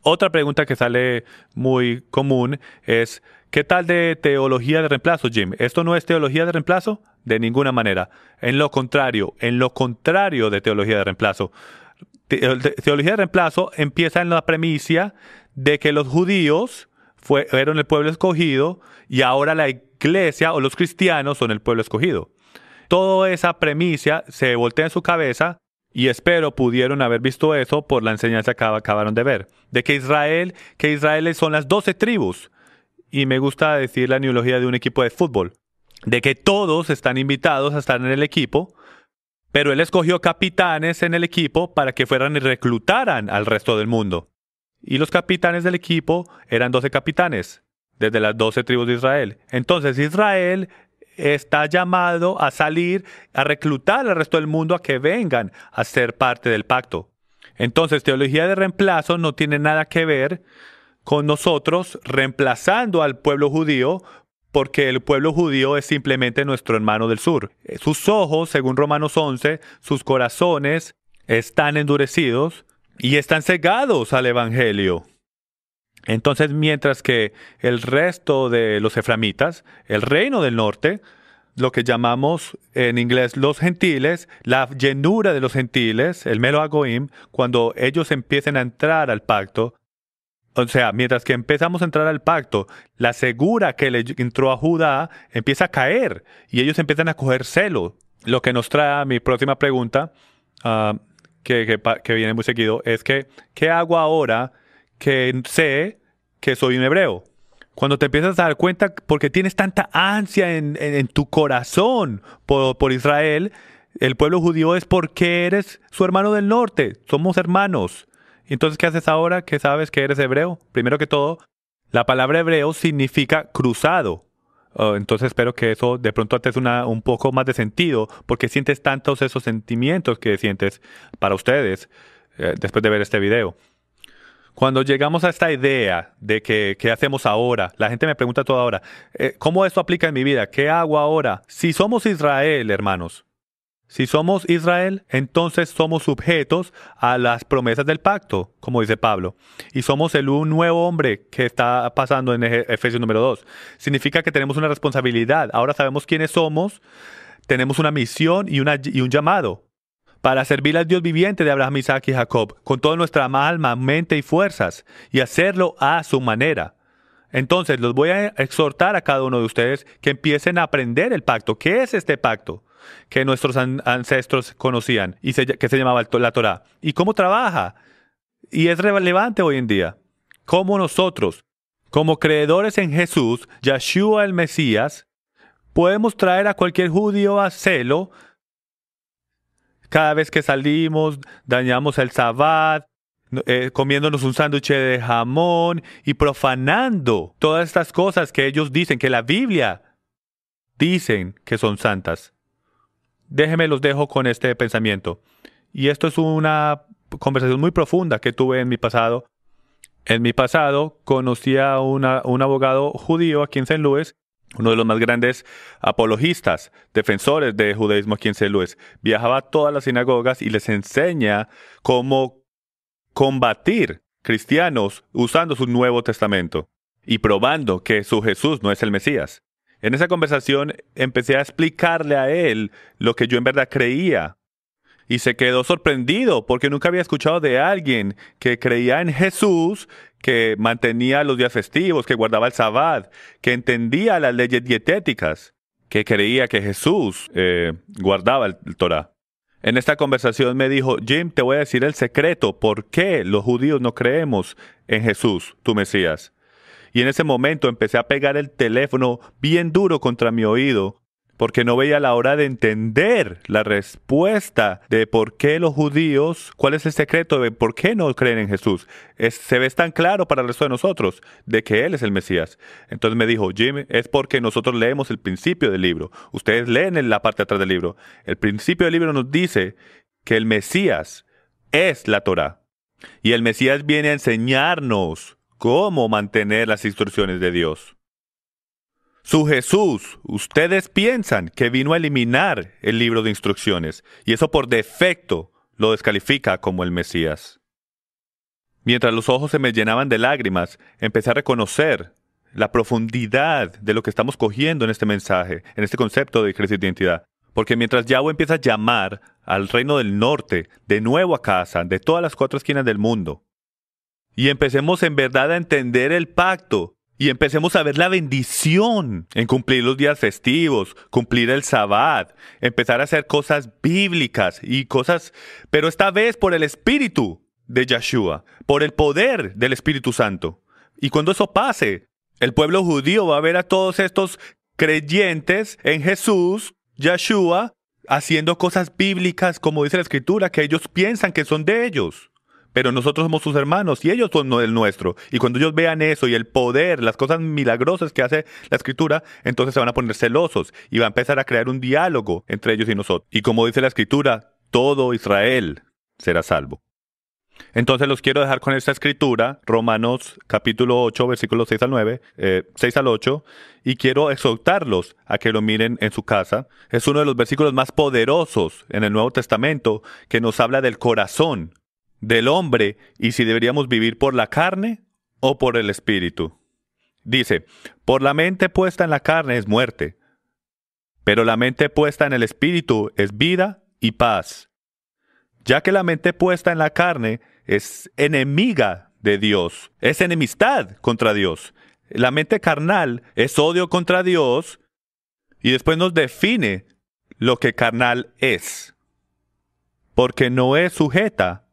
Otra pregunta que sale muy común es: ¿qué tal de teología de reemplazo, Jim? ¿Esto no es teología de reemplazo? De ninguna manera. En lo contrario de teología de reemplazo. Teología de reemplazo empieza en la premisa de que los judíos fueron el pueblo escogido y ahora la iglesia o los cristianos son el pueblo escogido. Toda esa premisa se voltea en su cabeza y espero pudieron haber visto eso por la enseñanza que acabaron de ver. De que Israel son las 12 tribus. Y me gusta decir la neología de un equipo de fútbol. De que todos están invitados a estar en el equipo, pero él escogió capitanes en el equipo para que fueran y reclutaran al resto del mundo. Y los capitanes del equipo eran 12 capitanes, desde las 12 tribus de Israel. Entonces Israel está llamado a salir, a reclutar al resto del mundo a que vengan a ser parte del pacto. Entonces, teología de reemplazo no tiene nada que ver con nosotros reemplazando al pueblo judío, porque el pueblo judío es simplemente nuestro hermano del sur. Sus ojos, según Romanos 11, sus corazones están endurecidos y están cegados al evangelio. Entonces, mientras que el resto de los eframitas, el reino del norte, lo que llamamos en inglés los gentiles, la llenura de los gentiles, el Melo Agoim, cuando ellos empiecen a entrar al pacto, o sea, mientras que empezamos a entrar al pacto, la segura que le entró a Judá empieza a caer y ellos empiezan a coger celo. Lo que nos trae a mi próxima pregunta, que viene muy seguido, es que ¿qué hago ahora que sé que soy un hebreo? Cuando te empiezas a dar cuenta, porque tienes tanta ansia en tu corazón por Israel, el pueblo judío, es porque eres su hermano del norte. Somos hermanos. Entonces, ¿qué haces ahora que sabes que eres hebreo? Primero que todo, la palabra hebreo significa cruzado. Entonces espero que eso de pronto te hace un poco más de sentido, porque sientes tantos esos sentimientos que sientes para ustedes después de ver este video. Cuando llegamos a esta idea de qué hacemos ahora, la gente me pregunta toda hora, ¿cómo esto aplica en mi vida? ¿Qué hago ahora? Si somos Israel, hermanos, Si somos Israel, entonces somos sujetos a las promesas del pacto, como dice Pablo. Y somos un nuevo hombre que está pasando en Efesios número 2. Significa que tenemos una responsabilidad. Ahora sabemos quiénes somos, tenemos una misión y un llamado para servir al Dios viviente de Abraham, Isaac y Jacob, con toda nuestra alma, mente y fuerzas, y hacerlo a su manera. Entonces, los voy a exhortar a cada uno de ustedes que empiecen a aprender el pacto. ¿Qué es este pacto que nuestros ancestros conocían y que se llamaba la Torá? ¿Y cómo trabaja? Y es relevante hoy en día. ¿Cómo nosotros, como creedores en Jesús, Yeshua el Mesías, podemos traer a cualquier judío a celo cada vez que salimos, dañamos el Sabbat, comiéndonos un sándwich de jamón y profanando todas estas cosas que ellos dicen, que la Biblia dicen que son santas? Déjenme los dejo con este pensamiento. Y esto es una conversación muy profunda que tuve en mi pasado. En mi pasado conocí a un abogado judío aquí en St. Louis, uno de los más grandes apologistas, defensores de judaísmo aquí en St. Louis. Viajaba a todas las sinagogas y les enseña cómo combatir cristianos usando su Nuevo Testamento y probando que su Jesús no es el Mesías. En esa conversación empecé a explicarle a él lo que yo en verdad creía. Y se quedó sorprendido porque nunca había escuchado de alguien que creía en Jesús, que mantenía los días festivos, que guardaba el Sabbat, que entendía las leyes dietéticas, que creía que Jesús guardaba el Torah. En esta conversación me dijo: Jim, te voy a decir el secreto por qué los judíos no creemos en Jesús, tu Mesías. Y en ese momento empecé a pegar el teléfono bien duro contra mi oído, porque no veía la hora de entender la respuesta de por qué los judíos, cuál es el secreto de por qué no creen en Jesús. Se ve tan claro para el resto de nosotros de que Él es el Mesías. Entonces me dijo: Jim, es porque nosotros leemos el principio del libro. Ustedes leen en la parte de atrás del libro. El principio del libro nos dice que el Mesías es la Torá. Y el Mesías viene a enseñarnos cómo mantener las instrucciones de Dios. Su Jesús, ustedes piensan que vino a eliminar el libro de instrucciones, y eso por defecto lo descalifica como el Mesías. Mientras los ojos se me llenaban de lágrimas, empecé a reconocer la profundidad de lo que estamos cogiendo en este mensaje, en este concepto de crisis de identidad. Porque mientras Yahweh empieza a llamar al reino del norte de nuevo a casa, de todas las 4 esquinas del mundo, y empecemos en verdad a entender el pacto, y empecemos a ver la bendición en cumplir los días festivos, cumplir el Sabbat, empezar a hacer cosas bíblicas y cosas, pero esta vez por el Espíritu de Yeshua, por el poder del Espíritu Santo. Y cuando eso pase, el pueblo judío va a ver a todos estos creyentes en Jesús, Yeshua, haciendo cosas bíblicas, como dice la Escritura, que ellos piensan que son de ellos. Pero nosotros somos sus hermanos y ellos son el nuestro. Y cuando ellos vean eso y el poder, las cosas milagrosas que hace la Escritura, entonces se van a poner celosos y va a empezar a crear un diálogo entre ellos y nosotros. Y como dice la Escritura, todo Israel será salvo. Entonces los quiero dejar con esta escritura, Romanos capítulo 8, versículos 6 al 8, y quiero exhortarlos a que lo miren en su casa. Es uno de los versículos más poderosos en el Nuevo Testamento que nos habla del corazón del hombre y si deberíamos vivir por la carne o por el espíritu. Dice: por la mente puesta en la carne es muerte, pero la mente puesta en el espíritu es vida y paz. Ya que la mente puesta en la carne es enemiga de Dios, es enemistad contra Dios. La mente carnal es odio contra Dios y después nos define lo que carnal es, porque no es sujeta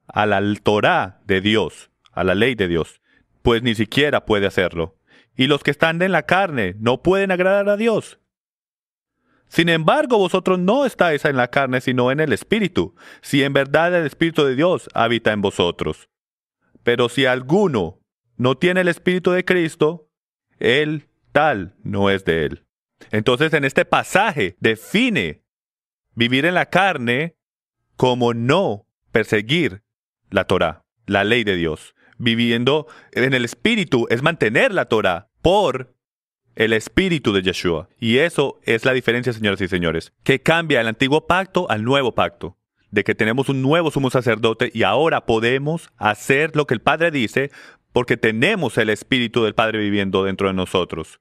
a la Torá de Dios, a la ley de Dios, pues ni siquiera puede hacerlo. Y los que están en la carne no pueden agradar a Dios. Sin embargo, vosotros no estáis en la carne, sino en el Espíritu, si en verdad el Espíritu de Dios habita en vosotros. Pero si alguno no tiene el Espíritu de Cristo, él tal no es de él. Entonces, en este pasaje define vivir en la carne como no perseguir la Torá, la ley de Dios. Viviendo en el Espíritu es mantener la Torá por el espíritu de Yeshua. Y eso es la diferencia, señoras y señores, que cambia el antiguo pacto al nuevo pacto. De que tenemos un nuevo sumo sacerdote y ahora podemos hacer lo que el Padre dice porque tenemos el espíritu del Padre viviendo dentro de nosotros.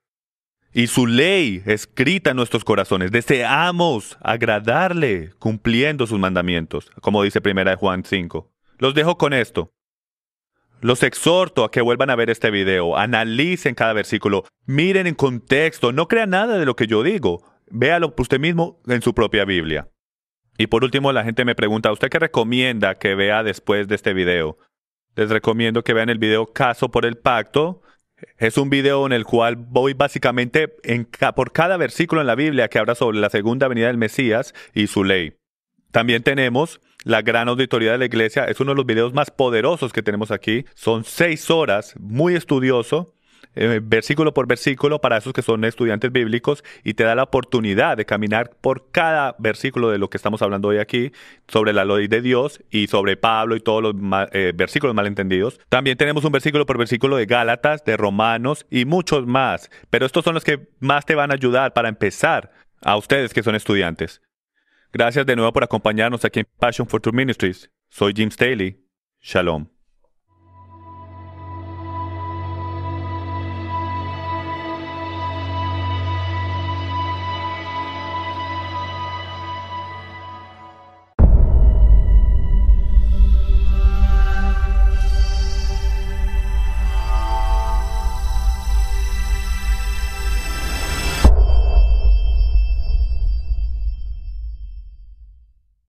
Y su ley escrita en nuestros corazones. Deseamos agradarle cumpliendo sus mandamientos, como dice 1 Juan 5. Los dejo con esto. Los exhorto a que vuelvan a ver este video, analicen cada versículo, miren en contexto, no crean nada de lo que yo digo, véalo por usted mismo en su propia Biblia. Y por último, la gente me pregunta, ¿usted qué recomienda que vea después de este video? Les recomiendo que vean el video Caso por el Pacto. Es un video en el cual voy básicamente por cada versículo en la Biblia que habla sobre la segunda venida del Mesías y su ley. También tenemos la gran auditoría de la iglesia. Es uno de los videos más poderosos que tenemos aquí. Son 6 horas, muy estudioso, versículo por versículo para esos que son estudiantes bíblicos y te da la oportunidad de caminar por cada versículo de lo que estamos hablando hoy aquí, sobre la ley de Dios y sobre Pablo y todos los versículos malentendidos. También tenemos un versículo por versículo de Gálatas, de Romanos y muchos más, pero estos son los que más te van a ayudar para empezar a ustedes que son estudiantes. Gracias de nuevo por acompañarnos aquí en Passion for Truth Ministries. Soy Jim Staley. Shalom.